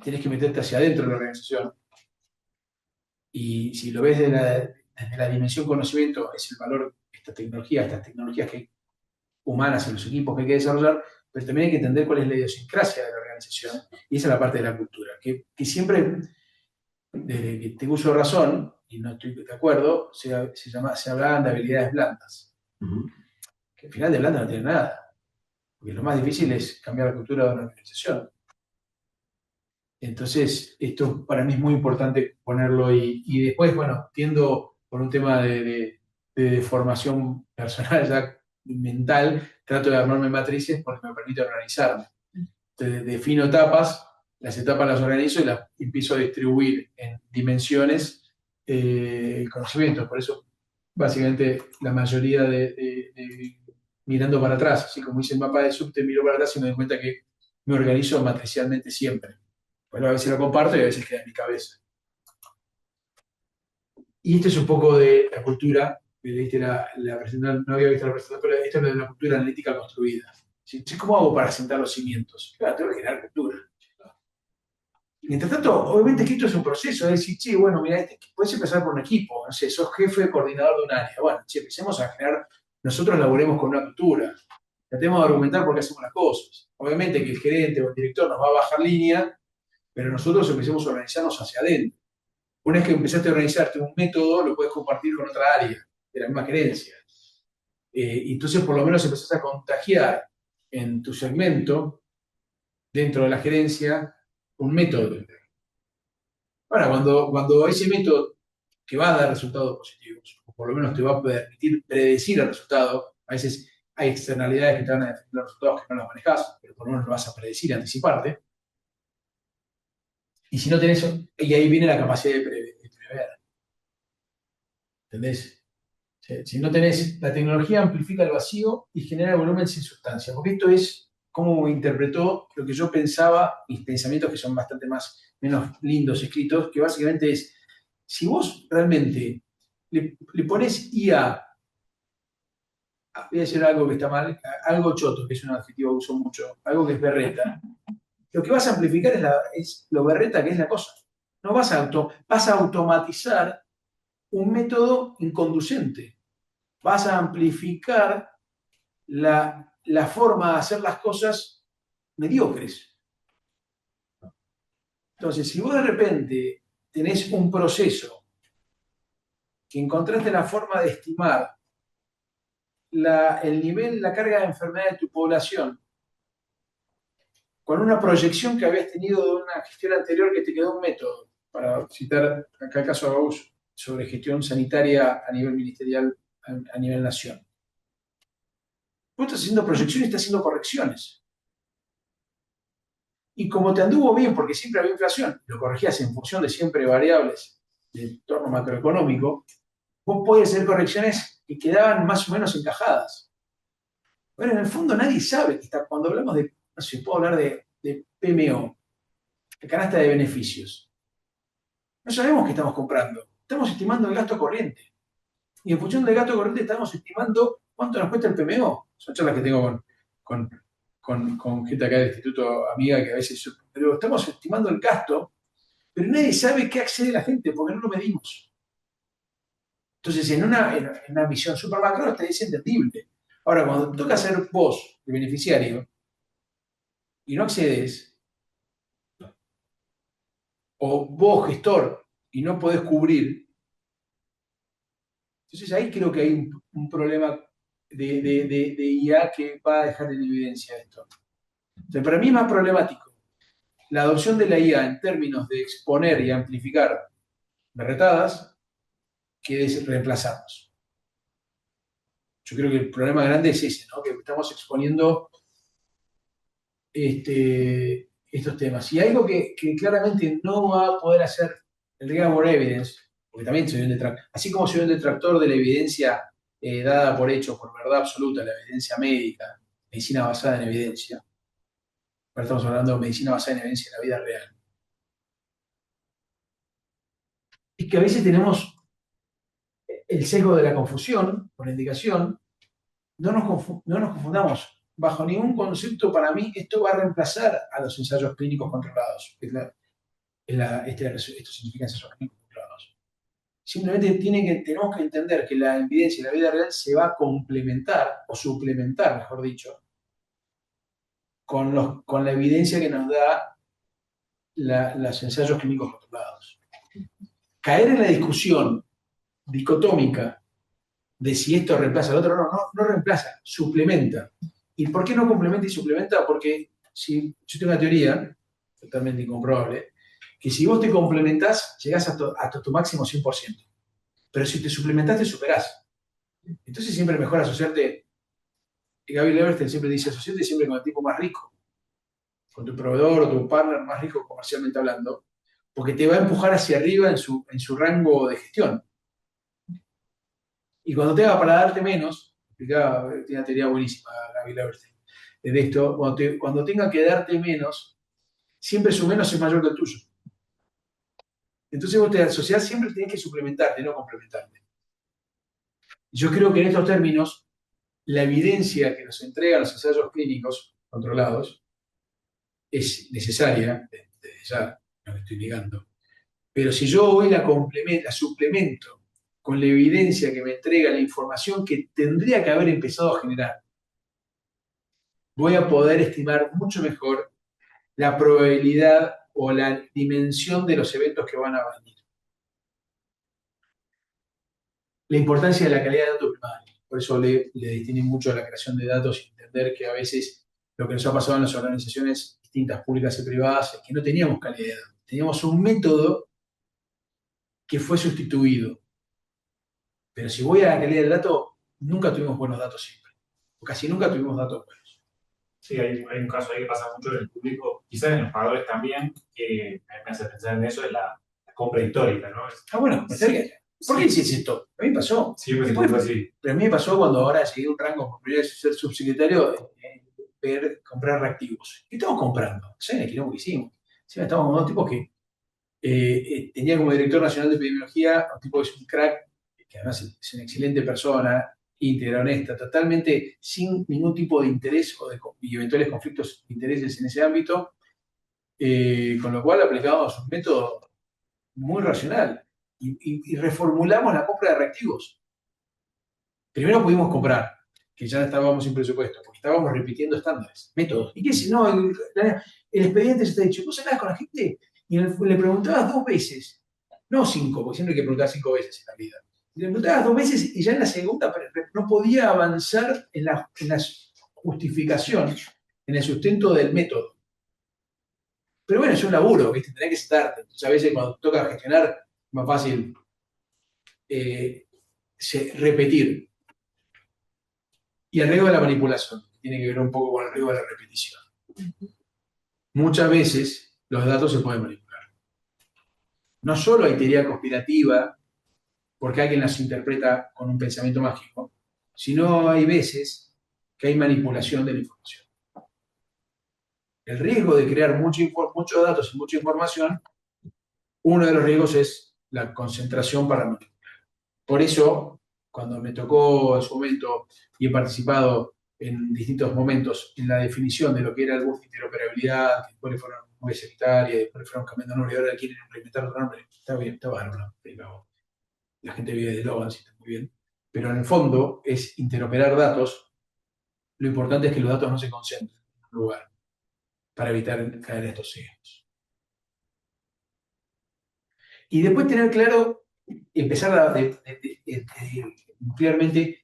tienes que meterte hacia adentro de la organización. Y si lo ves desde la dimensión conocimiento, es el valor de estas tecnologías humanas en los equipos que hay que desarrollar, pero también hay que entender cuál es la idiosincrasia de la organización, y esa es la parte de la cultura, que siempre, desde que tengo uso de razón, y no estoy de acuerdo, se hablaban de habilidades blandas. Que al final de blanda no tiene nada, porque lo más difícil es cambiar la cultura de una organización. Entonces, esto para mí es muy importante ponerlo y después, bueno, tiendo por un tema de formación personal, ya mental, trato de armarme matrices porque me permite organizarme. Entonces, defino etapas, las etapas las organizo y las empiezo a distribuir en dimensiones conocimientos. Por eso, básicamente, la mayoría mirando para atrás, así como hice el mapa de subte, miro para atrás y me doy cuenta que me organizo matricialmente siempre. Bueno, a veces lo comparto y a veces queda en mi cabeza. Y esto es un poco de la cultura, leíste la presentación, no había visto la presentación, pero esto es de la cultura analítica construida. ¿Sí? ¿Cómo hago para sentar los cimientos? Claro, tengo que generar cultura. Mientras tanto, obviamente que esto es un proceso, es decir, che, bueno, mira, puedes empezar por un equipo, no sé, sos jefe, coordinador de un área. Bueno, che, empecemos a generar, nosotros laboremos con una cultura, tratemos de argumentar por qué hacemos las cosas. Obviamente que el gerente o el director nos va a bajar línea, pero nosotros empecemos a organizarnos hacia adentro. Una vez que empezaste a organizarte un método, lo puedes compartir con otra área de la misma gerencia. Y entonces, por lo menos, empezás a contagiar en tu segmento, dentro de la gerencia, un método. Ahora, cuando ese método que va a dar resultados positivos, o por lo menos te va a permitir predecir el resultado, a veces hay externalidades que te van a definir los resultados que no los manejas, pero por lo menos lo vas a predecir, anticiparte. Y si no tenés, y ahí viene la capacidad de prever. ¿Entendés? Si no tenés, la tecnología amplifica el vacío y genera volumen sin sustancia, porque esto es cómo interpretó lo que yo pensaba, mis pensamientos que son bastante menos lindos escritos, que básicamente es, si vos realmente le pones IA, voy a decir algo que está mal, algo choto, que es un adjetivo que uso mucho, algo que es berreta, lo que vas a amplificar es lo berreta que es la cosa. No vas a automatizar un método inconducente. Vas a amplificar la forma de hacer las cosas mediocres. Entonces, si vos de repente tenés un proceso que encontraste la forma de estimar el nivel, la carga de enfermedad de tu población, con una proyección que habías tenido de una gestión anterior que te quedó un método, para citar acá el caso de Agaúz, sobre gestión sanitaria a nivel ministerial, a nivel nación. Vos estás haciendo proyecciones y estás haciendo correcciones. Y como te anduvo bien, porque siempre había inflación, lo corregías en función de siempre variables del entorno macroeconómico, vos podías hacer correcciones que quedaban más o menos encajadas. Pero en el fondo nadie sabe que está, cuando hablamos de, no sé, puedo hablar de PMO, de canasta de beneficios. No sabemos qué estamos comprando, estamos estimando el gasto corriente. Y en función del gasto corriente estamos estimando cuánto nos cuesta el PMO. Son charlas que tengo con gente acá del instituto, amiga, que a veces... Pero estamos estimando el gasto, pero nadie sabe qué accede la gente porque no lo medimos. Entonces, en una visión super macro, es entendible. Ahora, cuando te toca ser vos, el beneficiario, y no accedes, o vos, gestor, y no podés cubrir, entonces ahí creo que hay un problema de IA que va a dejar en evidencia esto. Entonces, para mí es más problemático la adopción de la IA en términos de exponer y amplificar berretadas que de reemplazarnos. Yo creo que el problema grande es ese, ¿no? Que estamos exponiendo estos temas. Y algo que claramente no va a poder hacer el Rigor Evidence, porque también soy un detractor, así como soy un detractor de la evidencia dada por hecho, por verdad absoluta, la evidencia médica, medicina basada en evidencia. Ahora estamos hablando de medicina basada en evidencia en la vida real. Es que a veces tenemos el sesgo de la confusión, por indicación, no nos confundamos. Bajo ningún concepto, para mí, esto va a reemplazar a los ensayos clínicos controlados. Esto significa ensayos clínicos controlados. Simplemente tenemos que entender que la evidencia en la vida real se va a complementar, o suplementar, mejor dicho, con la evidencia que nos da los ensayos clínicos controlados. Caer en la discusión dicotómica de si esto reemplaza al otro, no reemplaza, suplementa. ¿Y por qué no complementa y suplementa? Porque si yo tengo una teoría, totalmente incomprobable, que si vos te complementás, llegás hasta tu máximo 100%. Pero si te suplementás, te superás. Entonces siempre es mejor asociarte. Gaby Leverstein siempre dice, asociate siempre con el tipo más rico, con tu proveedor o tu partner más rico comercialmente hablando, porque te va a empujar hacia arriba en su rango de gestión. Y cuando te haga para darte menos, tiene una teoría buenísima, Gaby Leverstein, de esto, cuando tenga que darte menos, siempre su menos es mayor que el tuyo. Entonces vos te asociás, siempre tenés que suplementarte, no complementarte. Yo creo que en estos términos, la evidencia que nos entregan los ensayos clínicos controlados es necesaria, desde ya, no me estoy negando. Pero si yo hoy la suplemento con la evidencia que me entrega la información que tendría que haber empezado a generar, voy a poder estimar mucho mejor la probabilidad o la dimensión de los eventos que van a venir. La importancia de la calidad de datos primaria. Por eso le distinguen mucho a la creación de datos y entender que a veces lo que nos ha pasado en las organizaciones distintas, públicas y privadas, es que no teníamos calidad de datos. Teníamos un método que fue sustituido. Pero si voy a la calidad del dato, nunca tuvimos buenos datos siempre. O casi nunca tuvimos datos buenos. Sí, hay un caso ahí que pasa mucho en el público, quizás en los pagadores también, que me hace pensar en eso, es la compra histórica, ¿no? Bueno, ¿por qué dices esto? A mí me pasó. Siempre se compra así. Pero a mí me pasó cuando ahora llegué a un rango por primera vez ser subsecretario, comprar reactivos. ¿Qué estamos comprando? No sé, en el quilombo que hicimos. Sí, estábamos con dos tipos que tenía como director nacional de epidemiología un tipo que es un crack, que además es una excelente persona, íntegra, honesta, totalmente sin ningún tipo de interés y eventuales conflictos de intereses en ese ámbito, con lo cual aplicábamos un método muy racional y reformulamos la compra de reactivos. Primero pudimos comprar, que ya estábamos sin presupuesto, porque estábamos repitiendo estándares, métodos. ¿Y qué si no? El expediente se está dicho, vos hablabas con la gente y le preguntabas 2 veces, no 5, porque siempre hay que preguntar 5 veces en la vida. Le preguntabas 2 veces y ya en la segunda no podía avanzar en la justificación, en el sustento del método. Pero bueno, es un laburo, ¿viste? Tenés que sentarte. Entonces, a veces cuando toca gestionar, es más fácil repetir. Y el riesgo de la manipulación, que tiene que ver un poco con el riesgo de la repetición. Muchas veces los datos se pueden manipular. No solo hay teoría conspirativa, porque alguien las interpreta con un pensamiento mágico, sino hay veces que hay manipulación de la información. El riesgo de crear muchos datos y mucha información, uno de los riesgos es la concentración para manipular. Por eso, cuando me tocó en su momento y he participado en distintos momentos en la definición de lo que era el bus de interoperabilidad, que después le fueron muy sectaria, después le fueron cambiando nombre y ahora quieren implementar otro nombre, está bien, está bárbaro, pero la gente vive de Logan, sí, está muy bien. Pero en el fondo es interoperar datos. Lo importante es que los datos no se concentren en un lugar para evitar caer en estos sesgos. Y después tener claro, empezar a claramente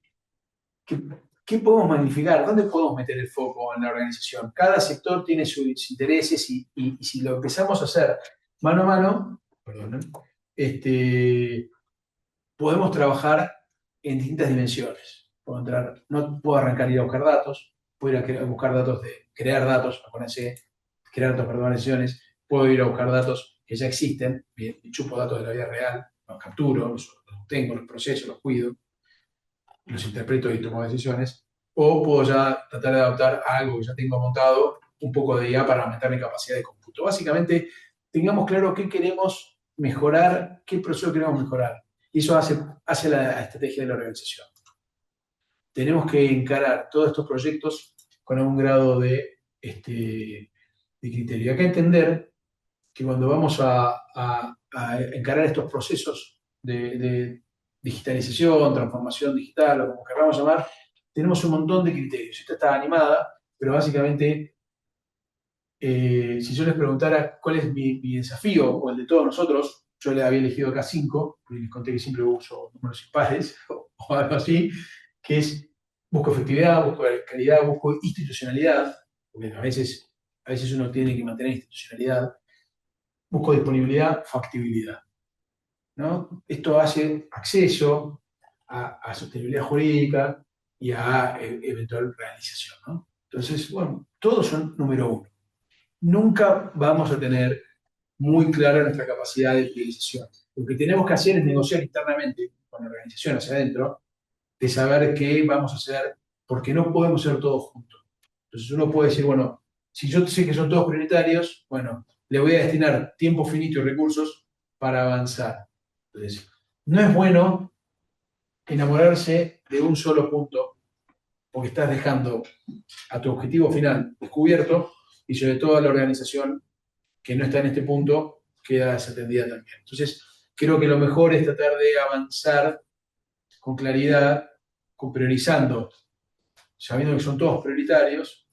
qué podemos magnificar, dónde podemos meter el foco en la organización. Cada sector tiene sus intereses y si lo empezamos a hacer mano a mano, podemos trabajar en distintas dimensiones. No puedo arrancar y ir a buscar datos, puedo ir a buscar datos crear datos, crear datos, organizaciones, puedo ir a buscar datos que ya existen, chupo datos de la vida real, los capturo, los tengo, los proceso, los cuido, los interpreto y tomo decisiones, o puedo ya tratar de adaptar a algo que ya tengo montado, un poco de IA para aumentar mi capacidad de cómputo. Básicamente, tengamos claro qué queremos mejorar, qué proceso queremos mejorar. Y eso hace la estrategia de la organización. Tenemos que encarar todos estos proyectos con algún grado de criterio. Hay que entender que cuando vamos a encarar estos procesos de digitalización, transformación digital, o como queramos llamar, tenemos un montón de criterios. Esta está animada, pero básicamente, si yo les preguntara cuál es mi desafío, o el de todos nosotros, yo le había elegido acá 5, porque les conté que siempre uso números impares, o algo así, que es, busco efectividad, busco calidad, busco institucionalidad, porque a veces uno tiene que mantener institucionalidad, busco disponibilidad, factibilidad, ¿no? Esto hace acceso a sostenibilidad jurídica y a eventual realización, ¿no? Entonces, bueno, todos son número 1. Nunca vamos a tener muy clara nuestra capacidad de utilización. Lo que tenemos que hacer es negociar internamente con la organización hacia adentro, de saber qué vamos a hacer, porque no podemos ser todos juntos. Entonces uno puede decir, bueno, si yo sé que son todos prioritarios, bueno, le voy a destinar tiempo finito y recursos para avanzar. Entonces, no es bueno enamorarse de un solo punto, porque estás dejando a tu objetivo final descubierto y sobre todo a la organización que no está en este punto, queda desatendida también. Entonces, creo que lo mejor es tratar de avanzar con claridad, priorizando, sabiendo que son todos prioritarios,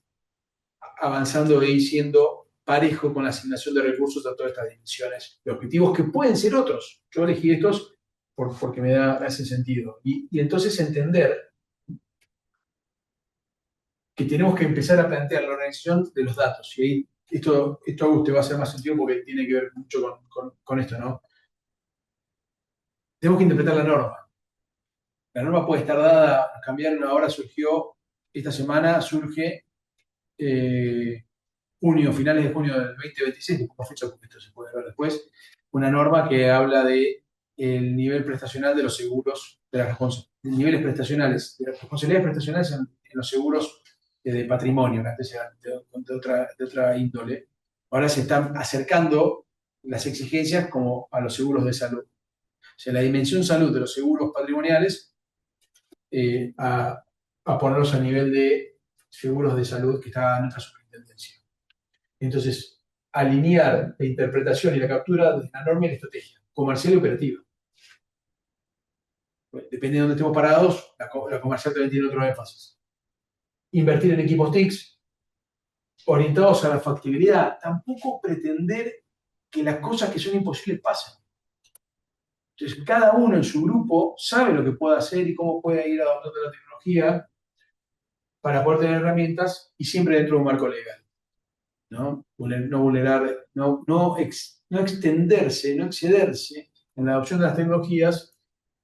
avanzando e ir siendo parejo con la asignación de recursos a todas estas dimensiones de objetivos que pueden ser otros. Yo elegí estos porque me hace sentido. Y entonces entender que tenemos que empezar a plantear la organización de los datos. Y ahí, esto a usted va a hacer más sentido porque tiene que ver mucho con esto, ¿no? Tenemos que interpretar la norma. La norma puede estar dada, cambiar ahora surgió, esta semana surge finales de junio del 2026, por fecha, porque esto se puede ver después, una norma que habla de el nivel prestacional de los seguros, de las niveles prestacionales, de las responsabilidades prestacionales en los seguros de patrimonio, que antes eran de otra índole. Ahora se están acercando las exigencias como a los seguros de salud. O sea, la dimensión salud de los seguros patrimoniales a ponerlos a nivel de seguros de salud que está en nuestra superintendencia. Entonces, alinear la interpretación y la captura de la norma y la estrategia, comercial y operativa. Depende de dónde estemos parados, la comercial también tiene otro énfasis. Invertir en equipos TICs, orientados a la factibilidad, tampoco pretender que las cosas que son imposibles pasen. Entonces, cada uno en su grupo sabe lo que puede hacer y cómo puede ir adaptando la tecnología para poder tener herramientas y siempre dentro de un marco legal. ¿No? No vulnerar, no extenderse, no excederse en la adopción de las tecnologías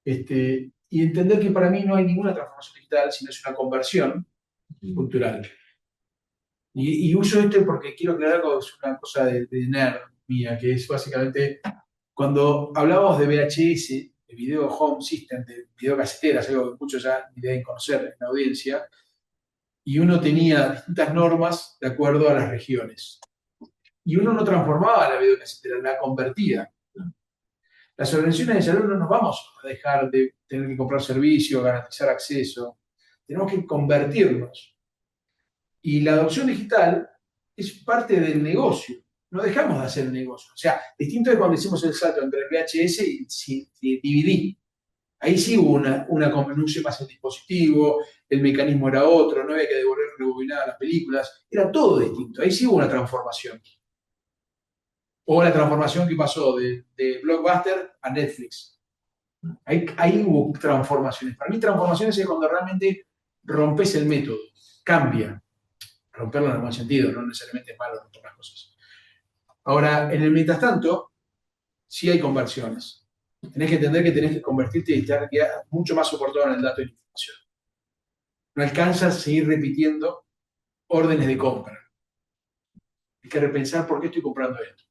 y entender que para mí no hay ninguna transformación digital, sino es una conversión cultural. Y uso esto porque quiero aclarar algo, es una cosa de nerd mía, que es básicamente cuando hablábamos de VHS, de Video Home System, de videocaseteras, algo que muchos ya ni deben conocer en la audiencia, y uno tenía distintas normas de acuerdo a las regiones. Y uno no transformaba la videocasetera, la convertía. Las organizaciones de salud no nos vamos a dejar de tener que comprar servicio, garantizar acceso. Tenemos que convertirnos. Y la adopción digital es parte del negocio. No dejamos de hacer el negocio. O sea, distinto de cuando hicimos el salto entre el VHS y el DVD. Ahí sí hubo un más el dispositivo, el mecanismo era otro, no había que devolver rebobinadas las películas, era todo distinto. Ahí sí hubo una transformación. O la transformación que pasó de Blockbuster a Netflix. Ahí hubo transformaciones. Para mí transformaciones es cuando realmente rompes el método, cambia. Romperlo en el buen sentido, no necesariamente es malo romper las cosas. Ahora, en el mientras tanto, sí hay conversiones. Tenés que entender que tenés que convertirte y estar mucho más soportado en el dato y la información. No alcanza a seguir repitiendo órdenes de compra. Hay que repensar por qué estoy comprando esto.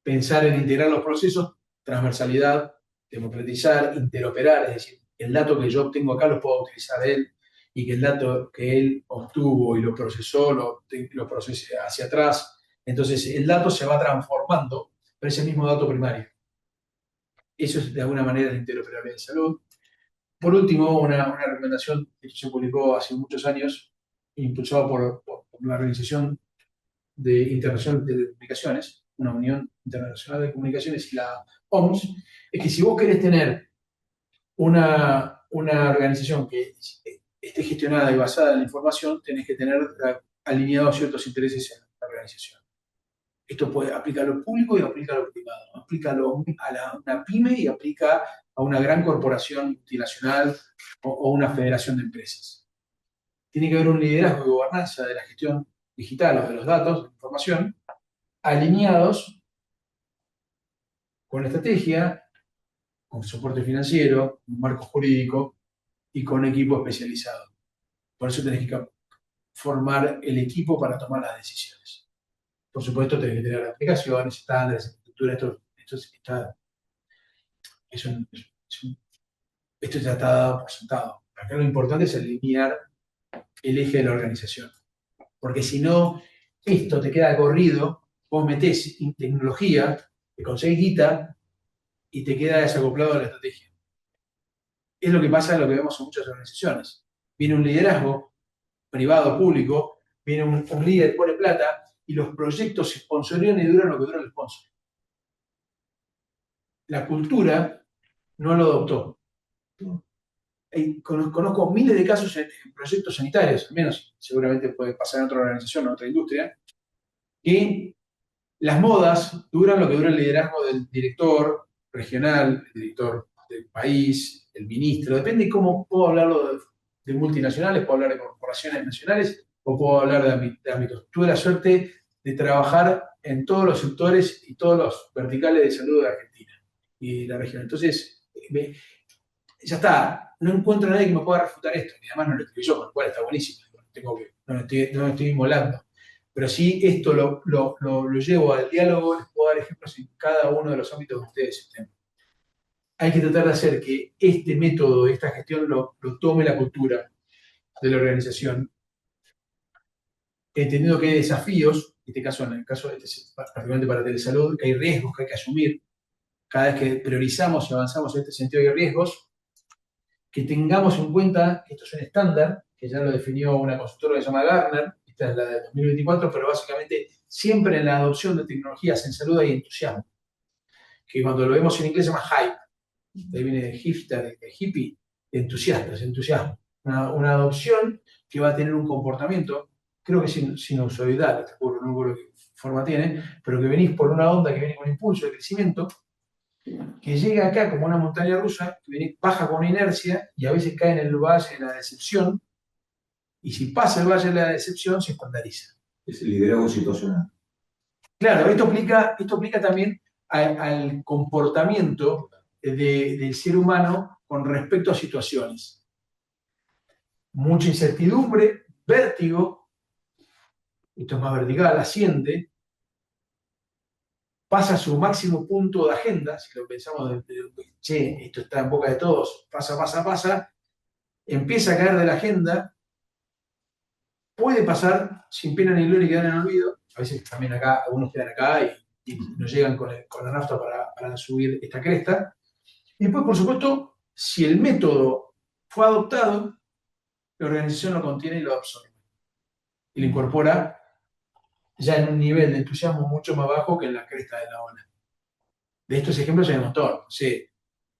Pensar en integrar los procesos, transversalidad, democratizar, interoperar, es decir, el dato que yo obtengo acá lo puedo utilizar él y que el dato que él obtuvo y lo procesó, lo procese hacia atrás. Entonces, el dato se va transformando, pero es el mismo dato primario. Eso es de alguna manera la interoperabilidad de salud. Por último, una recomendación que se publicó hace muchos años, impulsado por la Organización Internacional de Comunicaciones, una Unión Internacional de Comunicaciones y la OMS, es que si vos querés tener una organización que esté gestionada y basada en la información, tenés que tener alineados ciertos intereses en la organización. Esto aplica a lo público y aplica a lo privado. Aplica a una pyme y aplica a una gran corporación multinacional o una federación de empresas. Tiene que haber un liderazgo de gobernanza de la gestión digital o de los datos, de la información, alineados con la estrategia, con soporte financiero, con marco jurídico y con equipo especializado. Por eso tenés que formar el equipo para tomar las decisiones. Por supuesto, tenés que tener aplicaciones, estándares, estructura, esto ya está dado por sentado. Acá lo importante es alinear el eje de la organización. Porque si no, esto te queda corrido, vos metés tecnología, te conseguís guita y te queda desacoplado de la estrategia. Es lo que pasa, lo que vemos en muchas organizaciones. Viene un liderazgo privado, público, viene un líder, pone plata, y los proyectos se sponsorean y duran lo que dura el sponsor. La cultura no lo adoptó. Conozco miles de casos en proyectos sanitarios, al menos seguramente puede pasar en otra organización, en otra industria, que las modas duran lo que dura el liderazgo del director regional, el director del país, el ministro, depende de cómo puedo hablarlo de multinacionales, puedo hablar de corporaciones nacionales o puedo hablar de ámbitos. Tuve la suerte de trabajar en todos los sectores y todos los verticales de salud de Argentina y la región. Entonces, ya está, no encuentro a nadie que me pueda refutar esto, y además no lo escribí yo, con lo cual está buenísimo, no me estoy inmolando. Pero sí, esto lo llevo al diálogo, les puedo dar ejemplos en cada uno de los ámbitos que ustedes estén. Hay que tratar de hacer que este método, esta gestión, lo tome la cultura de la organización, entendiendo que hay desafíos, en el caso particularmente para Telesalud, que hay riesgos que hay que asumir. Cada vez que priorizamos y avanzamos en este sentido hay riesgos, que tengamos en cuenta que esto es un estándar, que ya lo definió una consultora que se llama Gartner, esta es la de 2024, pero básicamente siempre en la adopción de tecnologías en salud hay entusiasmo, que cuando lo vemos en inglés se llama hype, de ahí viene de hipster, de hippie, de entusiastas, entusiasmo. Una adopción que va a tener un comportamiento, creo que sinusoidal, no me acuerdo qué forma tiene, pero que venís por una onda que viene con impulso de crecimiento, que llega acá como una montaña rusa, que baja con inercia y a veces cae en el valle de la decepción, y si pasa el valle de la decepción se estandariza. Es el liderazgo situacional. Claro, esto aplica también al comportamiento del ser humano con respecto a situaciones. Mucha incertidumbre, vértigo, esto es más vertical, asciende, pasa su máximo punto de agenda, si lo pensamos che, esto está en boca de todos, pasa, empieza a caer de la agenda, puede pasar sin pena ni gloria y quedar en el olvido, a veces también acá, algunos quedan acá y no llegan con la nafta para subir esta cresta. Y después, por supuesto, si el método fue adoptado, la organización lo contiene y lo absorbe. Y lo incorpora ya en un nivel de entusiasmo mucho más bajo que en la cresta de la ola. De estos ejemplos hay un montón. Sí,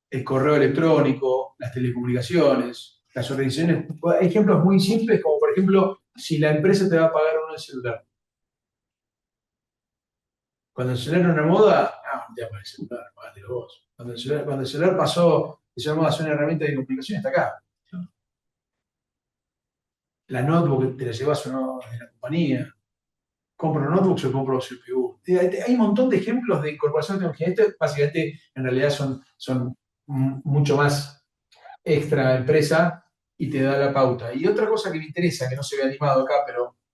el correo electrónico, las telecomunicaciones, las organizaciones. Hay ejemplos muy simples, como por ejemplo, si la empresa te va a pagar uno el celular. Cuando el celular era una moda, no te va a pagar el celular, pagátelo vos. Cuando el celular pasó, se llamaba a ser una herramienta de comunicación, está acá. La notebook te la llevas o no de la compañía. Compro notebooks o compro CPU. Hay un montón de ejemplos de incorporación de tecnología. Esto básicamente en realidad son mucho más extra empresa y te da la pauta. Y otra cosa que me interesa, que no se ve animado acá,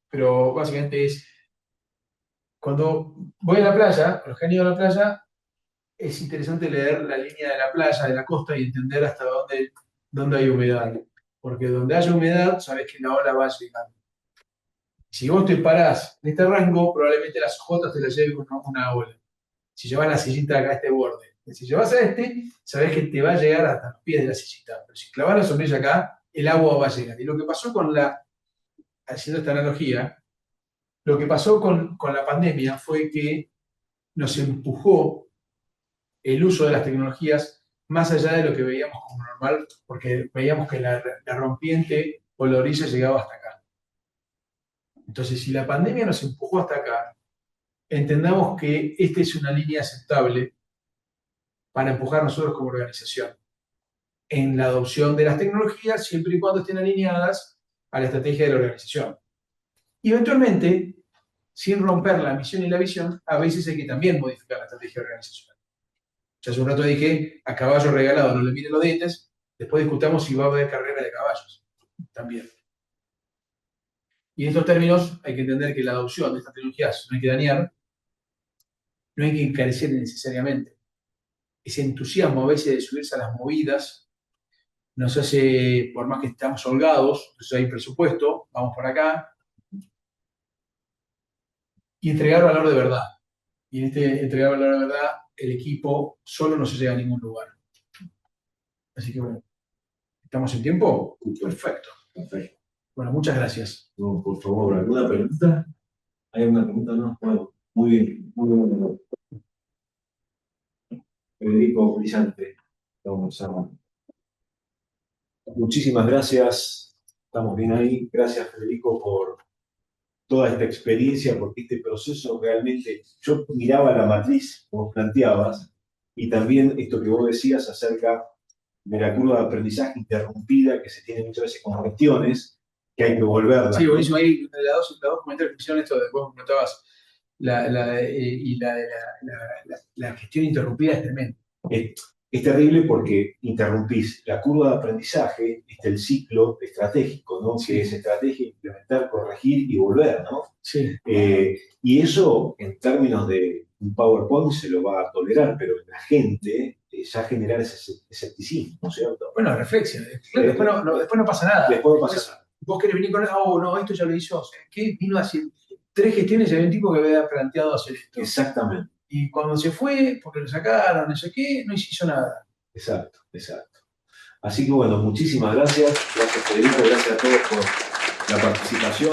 pero básicamente es cuando voy a la playa, los que han ido a la playa, es interesante leer la línea de la playa, de la costa y entender hasta dónde hay humedad. Porque donde haya humedad, sabes que la ola va a llegar. Si vos te parás en este rango, probablemente las ojotas te las lleve una ola. Si llevas la sillita acá a este borde, si llevas a este, sabés que te va a llegar hasta los pies de la sillita. Pero si clavas la sombrilla acá, el agua va a llegar. Y lo que pasó haciendo esta analogía, lo que pasó con la pandemia fue que nos empujó el uso de las tecnologías más allá de lo que veíamos como normal, porque veíamos que la rompiente o la orilla llegaba hasta acá. Entonces, si la pandemia nos empujó hasta acá, entendamos que esta es una línea aceptable para empujar nosotros como organización en la adopción de las tecnologías, siempre y cuando estén alineadas a la estrategia de la organización. Y eventualmente, sin romper la misión y la visión, a veces hay que también modificar la estrategia organizacional. Ya hace un rato dije, a caballo regalado no le miren los dientes, después discutamos si va a haber carrera de caballos. También. Y en estos términos hay que entender que la adopción de estas tecnologías no hay que dañar, no hay que encarecer necesariamente. Ese entusiasmo a veces de subirse a las movidas nos hace, por más que estamos holgados, entonces hay presupuesto, vamos por acá, y entregar valor de verdad. Y en este entregar valor de verdad, el equipo solo no se llega a ningún lugar. Así que bueno, ¿estamos en tiempo? Perfecto. Bueno, muchas gracias. No, por favor, ¿alguna pregunta? ¿Hay alguna pregunta? No. Bueno, muy bien. Muy bien. Federico, brillante. Vamos a... Muchísimas gracias. Estamos bien ahí. Gracias, Federico, por toda esta experiencia, porque este proceso realmente, yo miraba la matriz, como planteabas, y también esto que vos decías acerca de la curva de aprendizaje interrumpida que se tiene muchas veces con gestiones, que hay que volverla. Sí, buenísimo. Ahí las dos comentarios que hicieron esto, vos comentabas, la gestión interrumpida es tremenda. Es terrible porque interrumpís la curva de aprendizaje, el ciclo estratégico, ¿no? Sí. Que es estrategia, implementar, corregir y volver, ¿no? Sí. Y eso, en términos de un PowerPoint, se lo va a tolerar, pero la gente ya generar ese escepticismo, ¿no es cierto? Bueno, reflexión. Después no pasa nada. Después no pasa nada. Vos querés venir con oh, no, esto ya lo hizo. O sea, ¿qué? Vino a hacer 3 gestiones y había un tipo que había planteado hacer esto. Exactamente. Y cuando se fue, porque lo sacaron, no sé qué, no hizo nada. Exacto, exacto. Así que bueno, muchísimas gracias. Gracias, Federico. Gracias a todos por la participación.